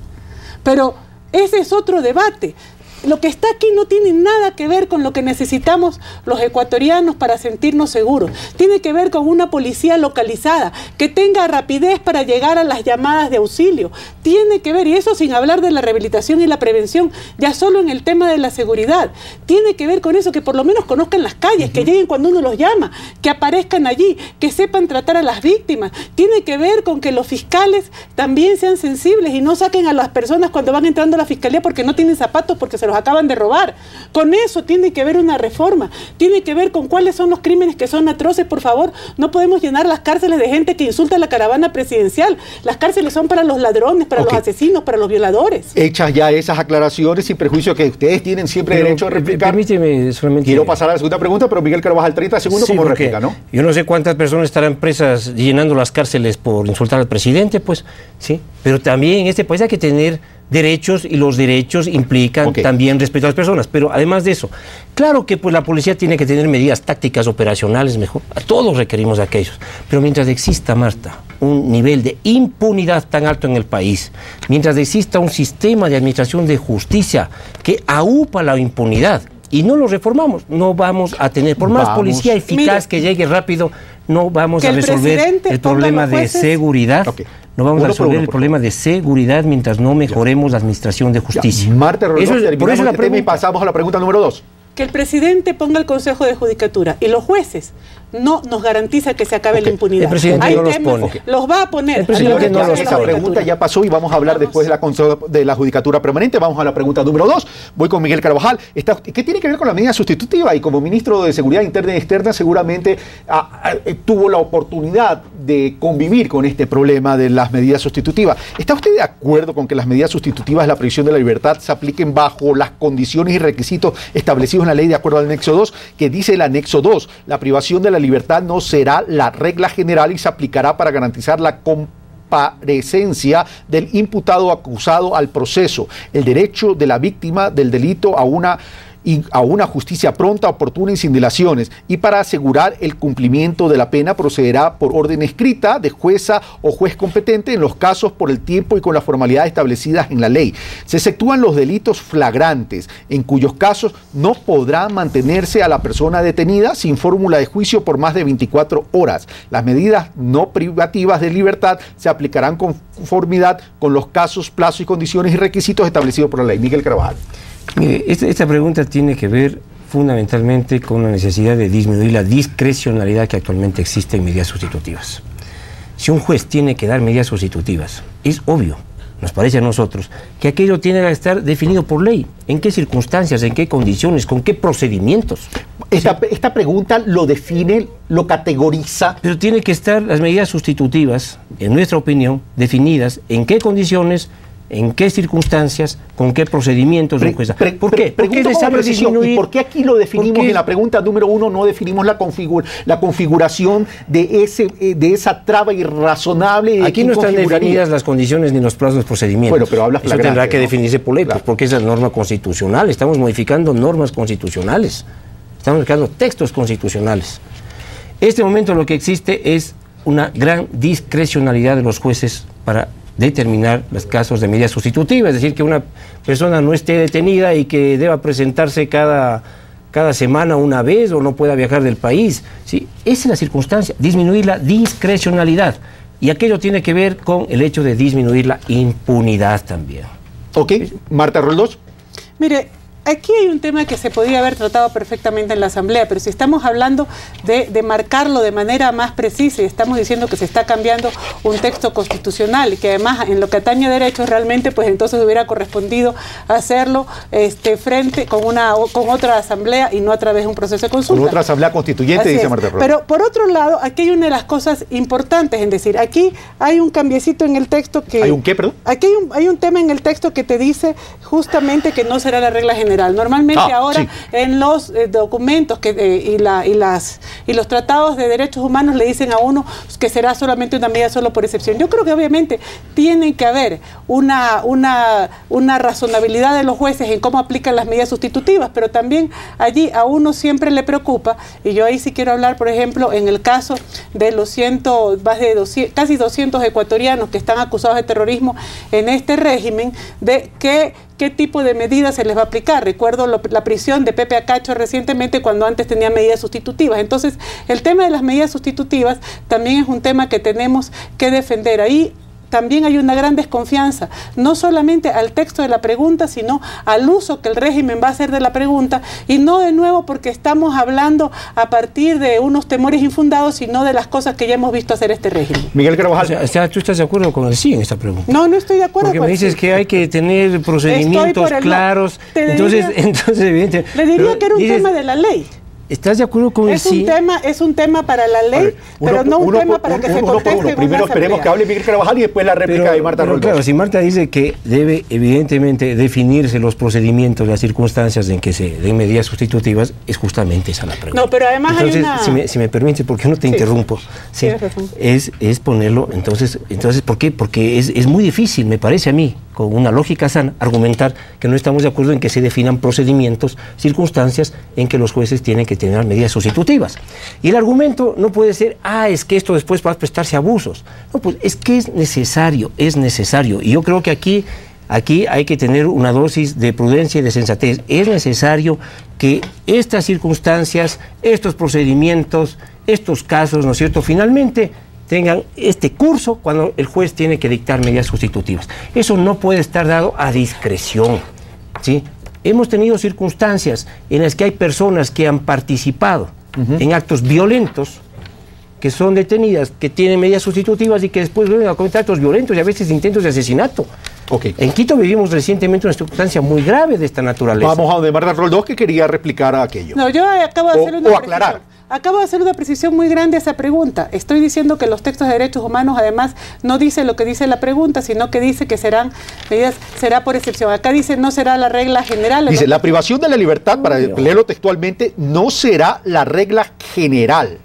Pero ese es otro debate. Lo que está aquí no tiene nada que ver con lo que necesitamos los ecuatorianos para sentirnos seguros. Tiene que ver con una policía localizada, que tenga rapidez para llegar a las llamadas de auxilio. Tiene que ver, y eso sin hablar de la rehabilitación y la prevención, ya solo en el tema de la seguridad. Tiene que ver con eso, que por lo menos conozcan las calles, que lleguen cuando uno los llama, que aparezcan allí, que sepan tratar a las víctimas. Tiene que ver con que los fiscales también sean sensibles y no saquen a las personas cuando van entrando a la fiscalía porque no tienen zapatos, porque se los acaban de robar. Con eso tiene que ver una reforma, tiene que ver con cuáles son los crímenes que son atroces. Por favor, no podemos llenar las cárceles de gente que insulta a la caravana presidencial. Las cárceles son para los ladrones, para los asesinos, para los violadores. Hechas ya esas aclaraciones y prejuicios que ustedes tienen siempre derecho a replicar. Permíteme solamente... Quiero pasar a la segunda pregunta, pero Miguel Carvajal, 30 segundos como réplica, ¿no? Yo no sé cuántas personas estarán presas llenando las cárceles por insultar al presidente, pues, sí. Pero también en este país hay que tener derechos, y los derechos implican también respeto a las personas. Pero además de eso, claro que pues la policía tiene que tener medidas tácticas, operacionales, mejor. Todos requerimos de aquellos. Pero mientras exista, Marta, un nivel de impunidad tan alto en el país, mientras exista un sistema de administración de justicia que aupa la impunidad y no lo reformamos, no vamos a tener, por más policía eficaz que llegue rápido, no vamos a resolver el problema de seguridad. No vamos a resolver el problema de seguridad mientras no mejoremos la administración de justicia. Marta Roldós, por eso la pregunta, y pasamos a la pregunta número 2. Que el presidente ponga el Consejo de Judicatura y los jueces no nos garantiza que se acabe la impunidad. El presidente Hay no los temas, pone. los va a poner. El presidente no los esa pregunta ya pasó y vamos a hablar después de la judicatura permanente. Vamos a la pregunta número 2. Voy con Miguel Carvajal. ¿Qué tiene que ver con la medida sustitutiva? Y como ministro de Seguridad Interna y Externa seguramente tuvo la oportunidad de convivir con este problema de las medidas sustitutivas. ¿Está usted de acuerdo con que las medidas sustitutivas de la privatización de la libertad se apliquen bajo las condiciones y requisitos establecidos en la ley de acuerdo al anexo 2, que dice el anexo 2, la privación de la libertad no será la regla general y se aplicará para garantizar la comparecencia del imputado o acusado al proceso, el derecho de la víctima del delito a una justicia pronta, oportuna y sin dilaciones, y para asegurar el cumplimiento de la pena procederá por orden escrita de jueza o juez competente en los casos por el tiempo y con las formalidades establecidas en la ley. Se exceptúan los delitos flagrantes, en cuyos casos no podrá mantenerse a la persona detenida sin fórmula de juicio por más de 24 horas. Las medidas no privativas de libertad se aplicarán con conformidad con los casos, plazos y condiciones y requisitos establecidos por la ley. Miguel Carvajal. Mire, esta pregunta tiene que ver fundamentalmente con la necesidad de disminuir la discrecionalidad que actualmente existe en medidas sustitutivas. Si un juez tiene que dar medidas sustitutivas, es obvio, nos parece a nosotros, que aquello tiene que estar definido por ley. ¿En qué circunstancias, en qué condiciones, con qué procedimientos? Esta pregunta lo define, lo categoriza. Pero tiene que estar las medidas sustitutivas, en nuestra opinión, definidas en qué condiciones, en qué circunstancias, con qué procedimientos. ¿Por qué? ¿Por qué ¿Y por qué aquí lo definimos en la pregunta número 1? No definimos la configuración de esa traba irrazonable. Aquí no están definidas las condiciones ni los plazos de procedimientos. Bueno, pero habla flagrante. Eso tendrá que definirse por ley, claro, porque es la norma constitucional. Estamos modificando normas constitucionales. Estamos modificando textos constitucionales. En este momento lo que existe es una gran discrecionalidad de los jueces para determinar los casos de medidas sustitutivas, es decir, que una persona no esté detenida y que deba presentarse cada semana una vez o no pueda viajar del país. ¿Sí? Esa es la circunstancia, disminuir la discrecionalidad. Y aquello tiene que ver con el hecho de disminuir la impunidad también. Ok, Marta Roldós. Mire, aquí hay un tema que se podía haber tratado perfectamente en la Asamblea, pero si estamos hablando de marcarlo de manera más precisa y estamos diciendo que se está cambiando un texto constitucional y que además en lo que atañe a derechos realmente, pues entonces hubiera correspondido hacerlo frente con otra Asamblea y no a través de un proceso de consulta. Con otra Asamblea constituyente, dice Marta Roldós. Pero por otro lado, aquí hay una de las cosas importantes, es decir, aquí hay un cambiecito en el texto que... ¿Hay un qué, perdón? Aquí hay un tema en el texto que te dice justamente que no será la regla general. Normalmente ahora en los documentos y los tratados de derechos humanos le dicen a uno que será solamente una medida solo por excepción. Yo creo que obviamente tiene que haber una razonabilidad de los jueces en cómo aplican las medidas sustitutivas, pero también allí a uno siempre le preocupa, y yo ahí sí quiero hablar, por ejemplo, en el caso de los casi 200 ecuatorianos que están acusados de terrorismo en este régimen, de qué tipo de medidas se les va a aplicar. Recuerdo la prisión de Pepe Acacho recientemente, cuando antes tenía medidas sustitutivas. Entonces, el tema de las medidas sustitutivas también es un tema que tenemos que defender. Ahí también hay una gran desconfianza, no solamente al texto de la pregunta, sino al uso que el régimen va a hacer de la pregunta, y no de nuevo porque estamos hablando a partir de unos temores infundados, sino de las cosas que ya hemos visto hacer este régimen. Miguel Carvajal. O sea, ¿tú estás de acuerdo con el sí en esta pregunta? No, no estoy de acuerdo. Porque me dices que hay que tener procedimientos claros, entonces evidentemente... Le diría que era un tema de la ley. ¿Estás de acuerdo con el sí? Es un tema para la ley, pero no un tema para que se conteste. Primero esperemos que hable Miguel Carvajal y después la réplica de Marta Roldós. Claro, si Marta dice que debe evidentemente definirse los procedimientos, las circunstancias en que se den medidas sustitutivas, es justamente esa la pregunta. No, pero además entonces, hay una... si me permite, porque no te interrumpo, sí, es ponerlo, entonces, ¿por qué? Porque es muy difícil, me parece a mí, con una lógica sana, argumentar que no estamos de acuerdo en que se definan procedimientos, circunstancias en que los jueces tienen que tener medidas sustitutivas. Y el argumento no puede ser, es que esto después va a prestarse a abusos. No, pues es que es necesario. Y yo creo que aquí hay que tener una dosis de prudencia y de sensatez. Es necesario que estas circunstancias, estos procedimientos, estos casos, ¿no es cierto?, finalmente tengan este curso cuando el juez tiene que dictar medidas sustitutivas. Eso no puede estar dado a discreción, ¿sí? Hemos tenido circunstancias en las que hay personas que han participado en actos violentos, que son detenidas, que tienen medidas sustitutivas y que después vuelven a cometer actos violentos y a veces intentos de asesinato. En Quito vivimos recientemente una circunstancia muy grave de esta naturaleza. Vamos a donde Marta Roldós, que quería replicar a aquello. No, yo acabo de hacer una aclarar. Acabo de hacer una precisión muy grande a esa pregunta. Estoy diciendo que los textos de derechos humanos, además, no dice lo que dice la pregunta, sino que dice que serán medidas, será por excepción. Acá dice no será la regla general. Dice, la privación de la libertad, para leerlo textualmente, no será la regla general.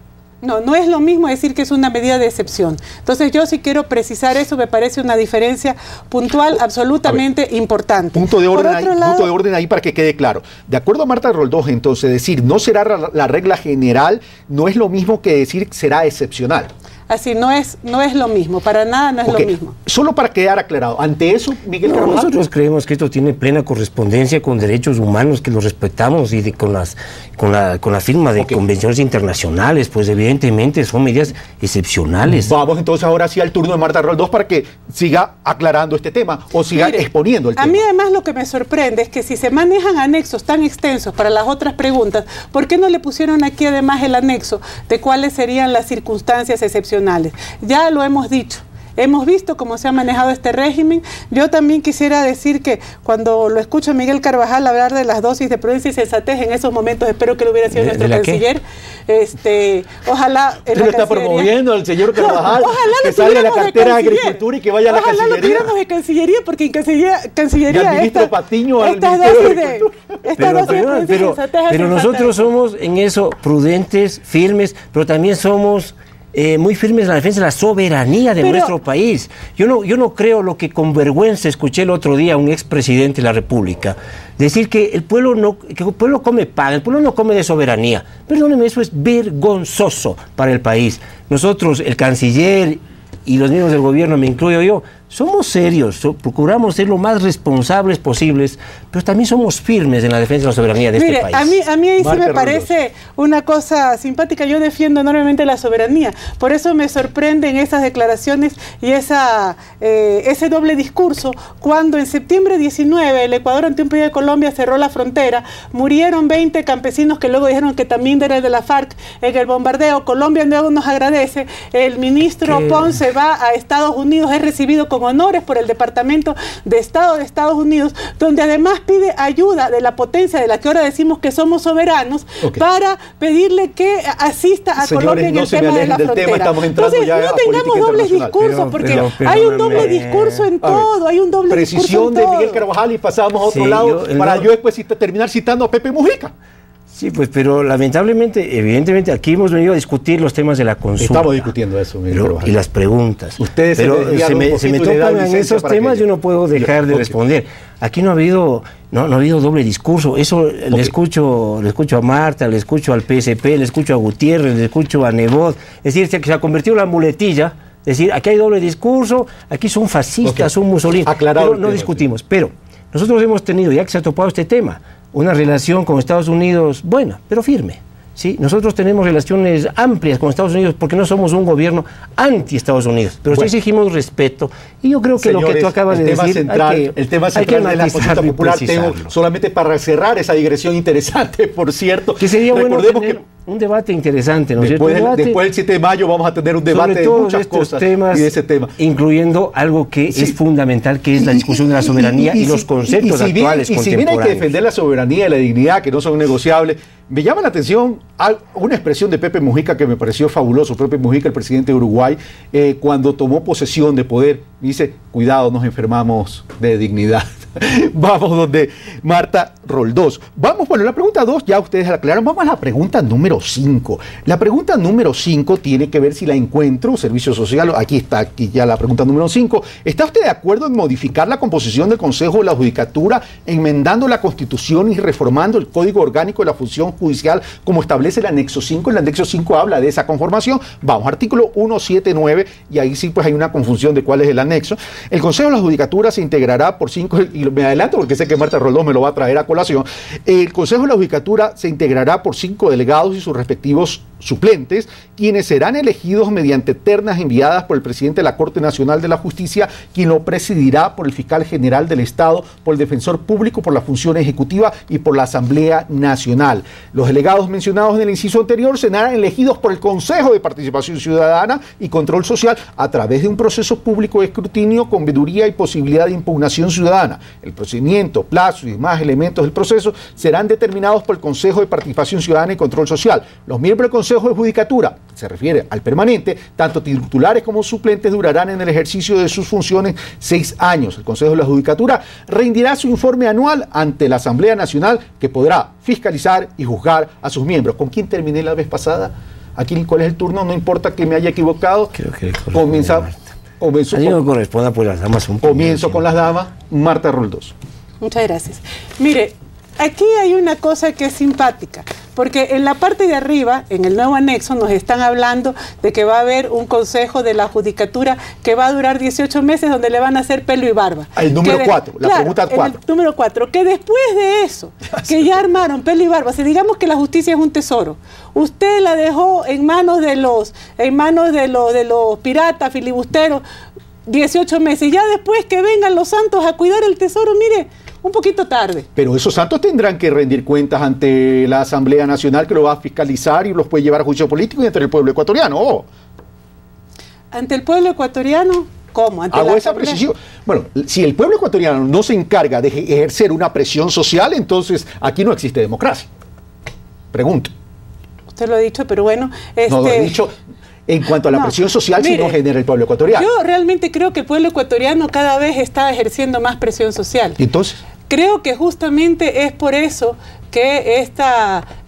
No, no es lo mismo decir que es una medida de excepción. Entonces yo sí quiero precisar eso, me parece una diferencia puntual absolutamente importante. Punto de orden ahí para que quede claro. De acuerdo a Marta Roldós, entonces, decir no será la regla general no es lo mismo que decir será excepcional. Así, no es lo mismo, para nada no es lo mismo. Solo para quedar aclarado, ante eso, Miguel Carvajal. Nosotros creemos que esto tiene plena correspondencia con derechos humanos, que los respetamos y con la firma de convenciones internacionales, pues evidentemente son medidas excepcionales. Vamos entonces ahora sí al turno de Marta Roldós para que siga aclarando este tema o siga exponiendo el tema. A mí además lo que me sorprende es que si se manejan anexos tan extensos para las otras preguntas, ¿por qué no le pusieron aquí además el anexo de cuáles serían las circunstancias excepcionales? Ya lo hemos dicho. Hemos visto cómo se ha manejado este régimen. Yo también quisiera decir que cuando lo escucho a Miguel Carvajal hablar de las dosis de prudencia y sensatez en esos momentos, espero que lo hubiera sido nuestro canciller. Ojalá... Lo está promoviendo el señor Carvajal, que salga a la cartera de Agricultura y que vaya a la Cancillería. Ojalá lo tuviéramos de Cancillería, porque en Cancillería... Y al ministro Patiño, al Ministerio de Agricultura. Pero nosotros somos en eso prudentes, firmes, pero también somos... muy firmes en la defensa de la soberanía de nuestro país. Yo no creo lo que con vergüenza escuché el otro día a un expresidente de la República decir que el pueblo come pan, el pueblo no come de soberanía. Perdónenme, eso es vergonzoso para el país. Nosotros, el canciller y los miembros del gobierno, me incluyo yo, somos serios, procuramos ser lo más responsables posibles, pero también somos firmes en la defensa de la soberanía de este país. A mí ahí sí me parece una cosa simpática. Yo defiendo enormemente la soberanía. Por eso me sorprenden esas declaraciones y ese doble discurso cuando en septiembre 19 el Ecuador ante un pedido de Colombia cerró la frontera, murieron 20 campesinos que luego dijeron que también eran de la FARC en el bombardeo. Colombia luego nos agradece. El ministro Ponce va a Estados Unidos, es recibido con honores por el Departamento de Estado de Estados Unidos, donde además pide ayuda de la potencia de la que ahora decimos que somos soberanos, para pedirle que asista a Colombia en el tema de la frontera. Entonces, no tengamos dobles discursos, porque hay un doble discurso en todo, hay un doble discurso en todo. Precisión de Miguel Carvajal y pasamos a otro lado, para yo después terminar citando a Pepe Mujica. Sí, pues, pero lamentablemente, evidentemente, aquí hemos venido a discutir los temas de la consulta. Estamos discutiendo eso, y las preguntas. Ustedes se me tocan en esos temas, yo no puedo dejar de responder. Aquí no ha habido doble discurso. Eso le escucho a Marta, le escucho al PSP, le escucho a Gutiérrez, le escucho a Nebot. Es decir, se ha convertido en la muletilla. Es decir, aquí hay doble discurso, aquí son fascistas, son Mussolini. Pero no discutimos. Pero nosotros hemos tenido, ya que se ha topado este tema, una relación con Estados Unidos buena, pero firme. ¿Sí? Nosotros tenemos relaciones amplias con Estados Unidos porque no somos un gobierno anti-Estados Unidos, pero sí exigimos respeto. Y yo creo que lo que tú acabas de decir... El tema central de la consulta popular, tengo solamente para cerrar esa digresión interesante, por cierto. Que sería bueno tener un debate interesante, ¿no es cierto? Después del 7 de mayo vamos a tener un debate de muchas cosas temas, y de ese tema. Incluyendo algo que es fundamental, que es la discusión de la soberanía y los conceptos actuales contemporáneos. Y si bien hay que defender la soberanía y la dignidad, que no son negociables, me llama la atención una expresión de Pepe Mujica que me pareció fabuloso. Pepe Mujica, el presidente de Uruguay, cuando tomó posesión de poder, dice, cuidado, nos enfermamos de dignidad. Vamos donde Marta Roldós. Bueno, la pregunta 2 ya ustedes la aclararon. Vamos a la pregunta número 5. La pregunta número 5 tiene que ver si la encuentro, servicio social. Aquí ya la pregunta número 5. ¿Está usted de acuerdo en modificar la composición del Consejo de la Judicatura, enmendando la Constitución y reformando el Código Orgánico de la Función Judicial como establece el anexo 5? El anexo 5 habla de esa conformación. Vamos, artículo 179, y ahí sí pues hay una confusión de cuál es el anexo. El Consejo de la Judicatura se integrará por 5, y me adelanto porque sé que Marta Roldós me lo va a traer a colación. El Consejo de la Judicatura se integrará por 5 delegados y sus respectivos suplentes, quienes serán elegidos mediante ternas enviadas por el presidente de la Corte Nacional de la Justicia, quien lo presidirá por el fiscal general del Estado, por el defensor público, por la función ejecutiva y por la Asamblea Nacional. Los delegados mencionados en el inciso anterior serán elegidos por el Consejo de Participación Ciudadana y Control Social a través de un proceso público de escrutinio con veeduría y posibilidad de impugnación ciudadana. El procedimiento, plazo y demás elementos del proceso serán determinados por el Consejo de Participación Ciudadana y Control Social. Los miembros del Consejo de Judicatura, se refiere al permanente, tanto titulares como suplentes, durarán en el ejercicio de sus funciones 6 años. El Consejo de la Judicatura rendirá su informe anual ante la Asamblea Nacional, que podrá fiscalizar y juzgar a sus miembros. ¿Con quién terminé la vez pasada? Aquí, ¿cuál es el turno? No importa que me haya equivocado. Creo que comienza. No corresponde, pues las damas son. Comienzo con las damas. Marta Roldós. Muchas gracias. Mire, aquí hay una cosa que es simpática, porque en la parte de arriba, en el nuevo anexo, nos están hablando de que va a haber un consejo de la judicatura que va a durar 18 meses, donde le van a hacer pelo y barba. El número 4, la pregunta 4. El número 4, que después de eso, que ya armaron pelo y barba, si digamos que la justicia es un tesoro, usted la dejó en manos de los piratas, filibusteros, 18 meses, y ya después que vengan los santos a cuidar el tesoro, mire, un poquito tarde. Pero esos santos tendrán que rendir cuentas ante la Asamblea Nacional, que lo va a fiscalizar y los puede llevar a juicio político, y ante el pueblo ecuatoriano. Oh. ¿Ante el pueblo ecuatoriano? ¿Cómo? ¿Ante hago esa precisión? Bueno, si el pueblo ecuatoriano no se encarga de ejercer una presión social, entonces aquí no existe democracia. Pregunto. Usted lo ha dicho, pero bueno... No, lo he dicho... En cuanto a la presión social, mire, si no genera el pueblo ecuatoriano. Yo realmente creo que el pueblo ecuatoriano cada vez está ejerciendo más presión social. ¿Y entonces? Creo que justamente es por eso que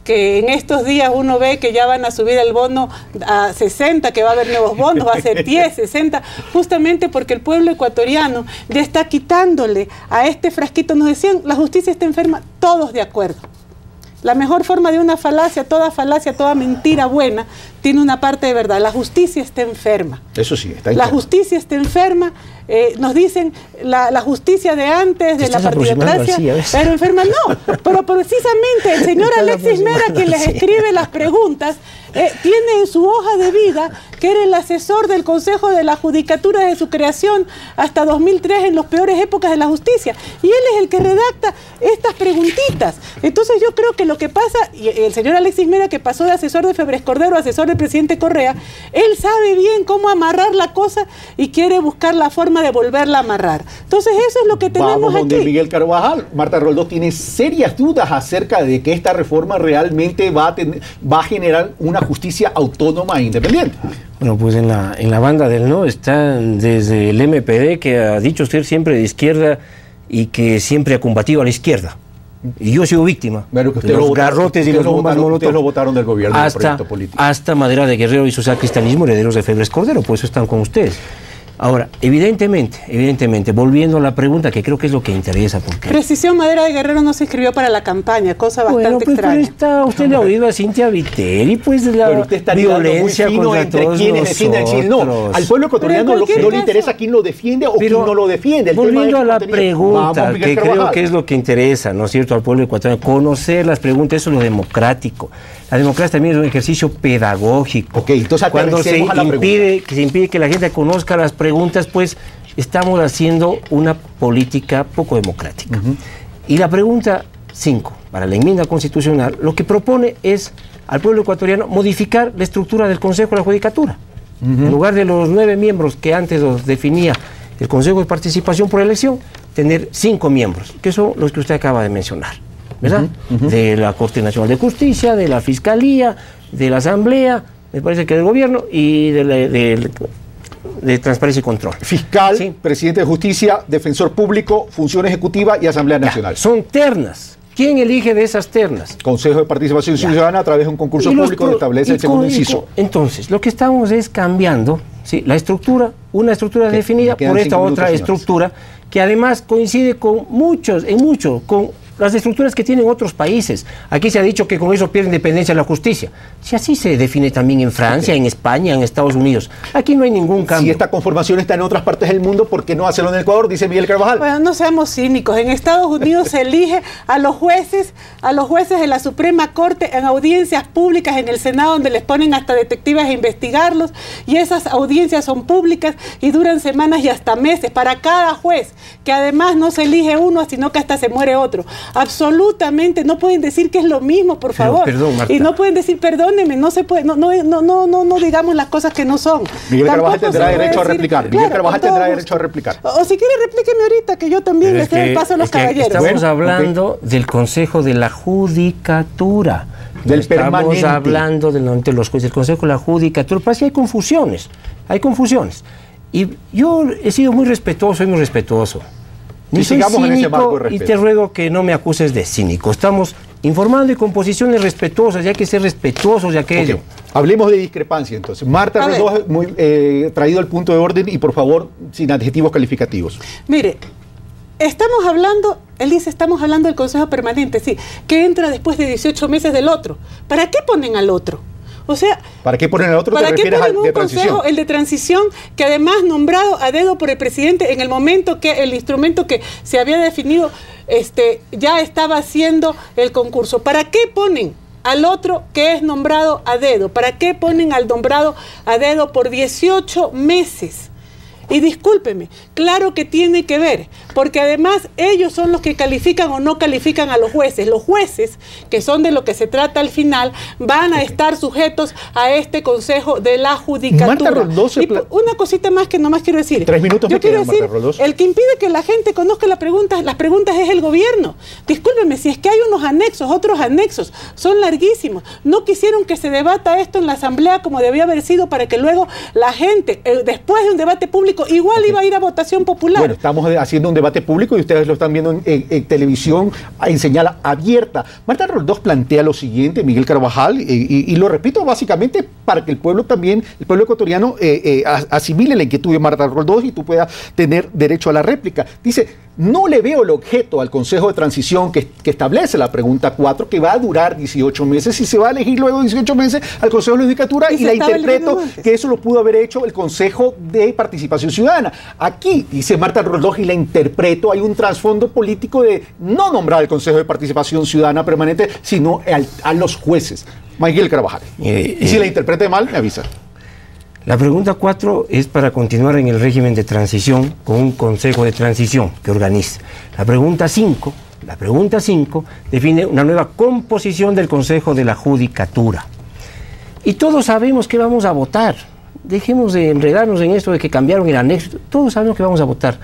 en estos días uno ve que ya van a subir el bono a 60, que va a haber nuevos bonos, va a ser 10, 60, justamente porque el pueblo ecuatoriano ya está quitándole a este frasquito. Nos decían, la justicia está enferma, todos de acuerdo. La mejor forma de una falacia, toda mentira buena, tiene una parte de verdad. La justicia está enferma. Eso sí, está enferma. La justicia está enferma. Nos dicen la justicia de antes, de la partidocracia, pero enferma no. Pero precisamente el señor Alexis Mera, quien les escribe las preguntas, tiene en su hoja de vida que era el asesor del Consejo de la Judicatura desde su creación hasta 2003, en las peores épocas de la justicia. Y él es el que redacta estas preguntitas. Entonces yo creo que lo que pasa, y el señor Alexis Mera, que pasó de asesor de Febres Cordero a asesor del presidente Correa, él sabe bien cómo amarrar la cosa y quiere buscar la forma de volverla a amarrar. Entonces eso es lo que tenemos Vamos donde aquí. Miguel Carvajal. Marta Roldós tiene serias dudas acerca de que esta reforma realmente va a generar una justicia autónoma e independiente. Bueno, pues en la banda del no está desde el MPD, que ha dicho ser siempre de izquierda y que siempre ha combatido a la izquierda. Y yo he sido víctima de los garrotes y los bombas molotov. Ustedes lo votaron del gobierno, del proyecto político. Hasta Madera de Guerrero y Social Cristianismo, herederos de Febres Cordero, por eso están con ustedes. Ahora, evidentemente, volviendo a la pregunta, que creo que es lo que interesa. Porque... Precisión Madera de Guerrero no se inscribió para la campaña, cosa bastante extraña. Pero usted le ha oído a Cintia Viteri, pues la violencia contra entre todos quienes defienden decir no. Al pueblo ecuatoriano no le interesa quién lo defiende o quién no lo defiende. Volviendo a la pregunta, que creo que es lo que interesa, ¿no es cierto?, al pueblo ecuatoriano, conocer las preguntas, eso es lo democrático. La democracia también es un ejercicio pedagógico. Entonces cuando se impide que la gente conozca las preguntas, pues estamos haciendo una política poco democrática. Y la pregunta 5, para la enmienda constitucional, lo que propone es al pueblo ecuatoriano modificar la estructura del Consejo de la Judicatura. En lugar de los 9 miembros que antes los definía el Consejo de Participación por elección, tener 5 miembros, que son los que usted acaba de mencionar, ¿verdad? De la Corte Nacional de Justicia, de la Fiscalía, de la Asamblea, me parece que del Gobierno, y de Transparencia y Control. Fiscal, Presidente de Justicia, Defensor Público, Función Ejecutiva y Asamblea Nacional. Son ternas. ¿Quién elige de esas ternas? Consejo de Participación Ciudadana, a través de un concurso público, establece el segundo inciso. Entonces, lo que estamos es cambiando, ¿sí?, la estructura, una estructura definida por esta otra estructura, que además coincide con con las estructuras que tienen otros países. Aquí se ha dicho que con eso pierde independencia la justicia. Si así se define también en Francia, en España, en Estados Unidos. Aquí no hay ningún cambio. Si esta conformación está en otras partes del mundo, ¿por qué no hacerlo en el Ecuador? Dice Miguel Carvajal. Bueno, no seamos cínicos. En Estados Unidos se elige a los jueces de la Suprema Corte en audiencias públicas en el Senado, donde les ponen hasta detectives a investigarlos, y esas audiencias son públicas y duran semanas y hasta meses para cada juez, que además no se elige uno, sino que hasta se muere otro. Absolutamente, no pueden decir que es lo mismo, por favor. Perdón, Marta. Y no pueden decir, perdóneme, no se puede, no digamos las cosas que no son. Miguel Carvajal tendrá derecho a replicar. Miguel Carvajal tendrá derecho a replicar. O si quiere, replíqueme ahorita, que yo también les doy el paso a los caballeros. Estamos hablando del Consejo de la Judicatura. Del permanente. Estamos hablando del Consejo de la Judicatura. Pero sí hay confusiones. Y yo he sido muy respetuoso, soy muy respetuoso. Ni soy cínico, en ese marco de respeto. Y te ruego que no me acuses de cínico. Estamos informando y con posiciones respetuosas, y hay que ser respetuosos de aquello. Okay. Hablemos de discrepancia entonces. Marta Roldós, traído al punto de orden, y por favor, sin adjetivos calificativos. Mire, estamos hablando, él dice, estamos hablando del Consejo Permanente, sí, que entra después de 18 meses del otro. ¿Para qué ponen al otro? O sea, ¿para qué ponen al otro? ¿Para qué ponen un consejo, el de transición, que además nombrado a dedo por el presidente en el momento que el instrumento que se había definido ya estaba haciendo el concurso? ¿Para qué ponen al otro que es nombrado a dedo? ¿Para qué ponen al nombrado a dedo por 18 meses? Y discúlpeme, claro que tiene que ver, porque además ellos son los que califican o no califican a los jueces. Los jueces, que son de lo que se trata al final, van a estar sujetos a este Consejo de la Judicatura. Y una cosita más que nomás quiero decir. 3 minutos. Yo quiero decir, el que impide que la gente conozca las preguntas es el gobierno. Discúlpeme, si es que hay unos anexos, otros anexos, son larguísimos. No quisieron que se debata esto en la Asamblea como debía haber sido, para que luego la gente, después de un debate público, igual iba a ir a votación popular. Bueno, estamos haciendo un debate público y ustedes lo están viendo en televisión en señal abierta. Marta Roldós plantea lo siguiente, Miguel Carvajal, y lo repito básicamente para que el pueblo ecuatoriano asimile la inquietud de Marta Roldós y tú puedas tener derecho a la réplica. Dice, no le veo el objeto al Consejo de Transición que establece la pregunta 4, que va a durar 18 meses y se va a elegir luego 18 meses al Consejo de la Judicatura, y la interpreto que eso lo pudo haber hecho el Consejo de Participación Ciudadana. Aquí, dice Marta Roldós, y la interpreto, hay un trasfondo político de no nombrar al Consejo de Participación Ciudadana permanente, sino a los jueces. Miguel Carvajal. Y si la interprete mal, me avisa. La pregunta 4 es para continuar en el régimen de transición con un consejo de transición que organice. La pregunta 5 define una nueva composición del Consejo de la Judicatura. Y todos sabemos que vamos a votar. Dejemos de enredarnos en esto de que cambiaron el anexo. Todos sabemos que vamos a votar.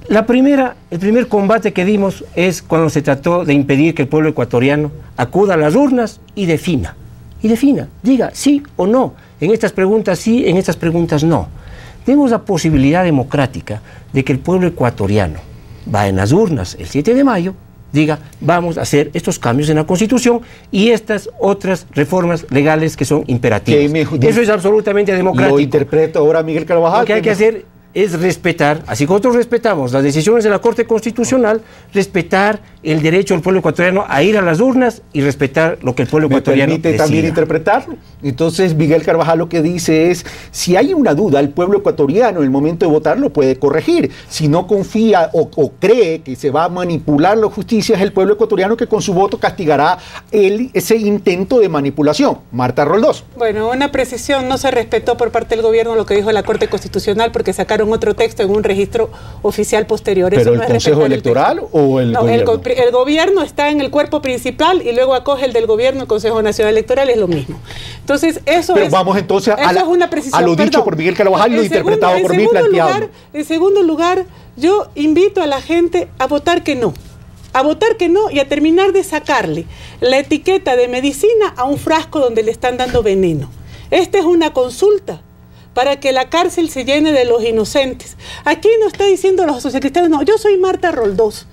El primer combate que dimos es cuando se trató de impedir que el pueblo ecuatoriano acuda a las urnas y defina, diga sí o no. En estas preguntas sí, en estas preguntas no. Tenemos la posibilidad democrática de que el pueblo ecuatoriano va en las urnas el 7 de mayo, diga, vamos a hacer estos cambios en la Constitución y estas otras reformas legales que son imperativas. Eso es absolutamente democrático. Lo interpreto ahora Miguel Carvajal. Lo que hay que hacer es respetar, así como nosotros respetamos las decisiones de la Corte Constitucional, respetar el derecho del pueblo ecuatoriano a ir a las urnas y respetar lo que el pueblo ecuatoriano decida. ¿Me permite también interpretarlo? Entonces Miguel Carvajal lo que dice es, si hay una duda, el pueblo ecuatoriano en el momento de votar lo puede corregir. Si no confía o cree que se va a manipular la justicia, es el pueblo ecuatoriano que con su voto castigará ese intento de manipulación. Marta Roldós. Bueno, una precisión, no se respetó por parte del gobierno lo que dijo la Corte Constitucional, porque sacaron otro texto en un registro oficial posterior. ¿Pero eso el Consejo Electoral o el gobierno? El gobierno está en el cuerpo principal y luego acoge el del gobierno, el Consejo Nacional Electoral, es lo mismo. Entonces, Pero vamos entonces a lo dicho por Miguel Carvajal y lo interpretado por mí, planteado. En segundo lugar, yo invito a la gente a votar que no. A votar que no y a terminar de sacarle la etiqueta de medicina a un frasco donde le están dando veneno. Esta es una consulta para que la cárcel se llene de los inocentes. Aquí no está diciendo los socialistas, no, yo soy Marta Roldós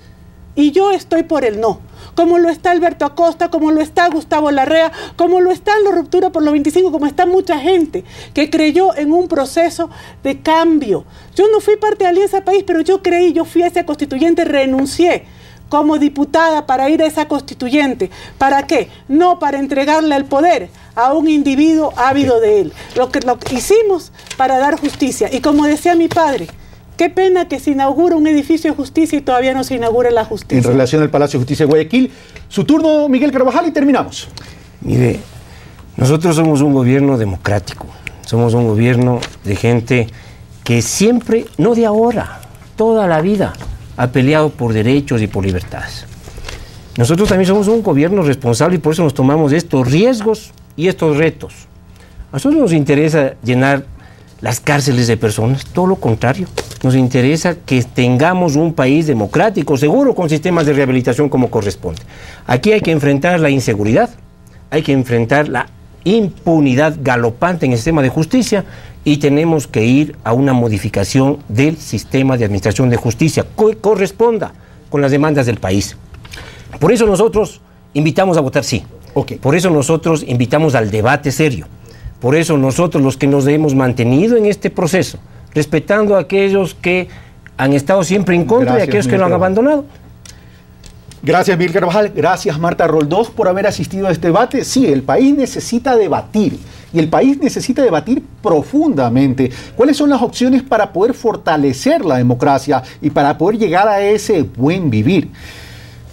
y yo estoy por el no, como lo está Alberto Acosta, como lo está Gustavo Larrea, como lo está en la ruptura por los 25, como está mucha gente que creyó en un proceso de cambio. Yo no fui parte de Alianza País, pero yo fui a esa constituyente, renuncié como diputada para ir a esa constituyente. ¿Para qué? No para entregarle el poder a un individuo ávido de él. Lo que hicimos para dar justicia. Y como decía mi padre, qué pena que se inaugura un edificio de justicia y todavía no se inaugura la justicia. En relación al Palacio de Justicia de Guayaquil, su turno, Miguel Carvajal, y terminamos. Mire, nosotros somos un gobierno democrático. Somos un gobierno de gente que siempre, no de ahora, toda la vida, ha peleado por derechos y por libertades. Nosotros también somos un gobierno responsable y por eso nos tomamos estos riesgos y estos retos. A nosotros nos interesa llenar las cárceles de personas, todo lo contrario. Nos interesa que tengamos un país democrático, seguro, con sistemas de rehabilitación como corresponde. Aquí hay que enfrentar la inseguridad, hay que enfrentar la impunidad galopante en el sistema de justicia y tenemos que ir a una modificación del sistema de administración de justicia que corresponda con las demandas del país. Por eso nosotros invitamos a votar sí. Por eso nosotros invitamos al debate serio. Por eso nosotros, los que nos hemos mantenido en este proceso, respetando a aquellos que han estado siempre en contra y a aquellos que lo han abandonado. Gracias, Miguel Carvajal. Gracias, Marta Roldós, por haber asistido a este debate. Sí, el país necesita debatir. Y el país necesita debatir profundamente cuáles son las opciones para poder fortalecer la democracia y para poder llegar a ese buen vivir.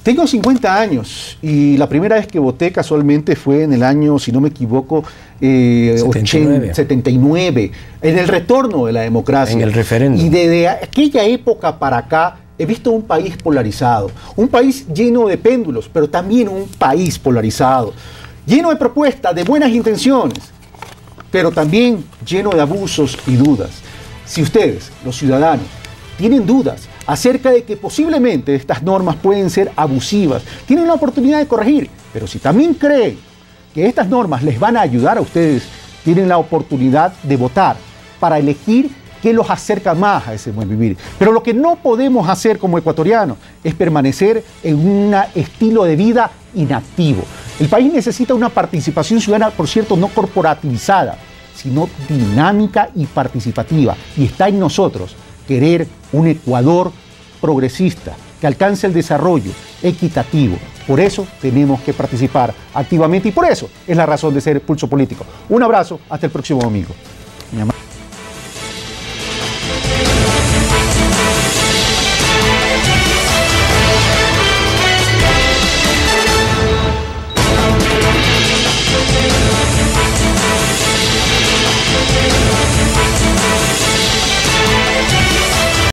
Tengo 50 años y la primera vez que voté casualmente fue en el año, si no me equivoco, 79, en el retorno de la democracia. En el referéndum. Y desde aquella época para acá he visto un país polarizado, un país lleno de péndulos, pero también un país polarizado, lleno de propuestas, de buenas intenciones, pero también lleno de abusos y dudas. Si ustedes, los ciudadanos, tienen dudas acerca de que posiblemente estas normas pueden ser abusivas, tienen la oportunidad de corregir, pero si también creen que estas normas les van a ayudar a ustedes, tienen la oportunidad de votar para elegir qué los acerca más a ese buen vivir. Pero lo que no podemos hacer como ecuatorianos es permanecer en un estilo de vida inactivo. El país necesita una participación ciudadana, por cierto, no corporativizada, sino dinámica y participativa. Y está en nosotros querer un Ecuador progresista, que alcance el desarrollo equitativo. Por eso tenemos que participar activamente y por eso es la razón de ser Pulso Político. Un abrazo, hasta el próximo domingo.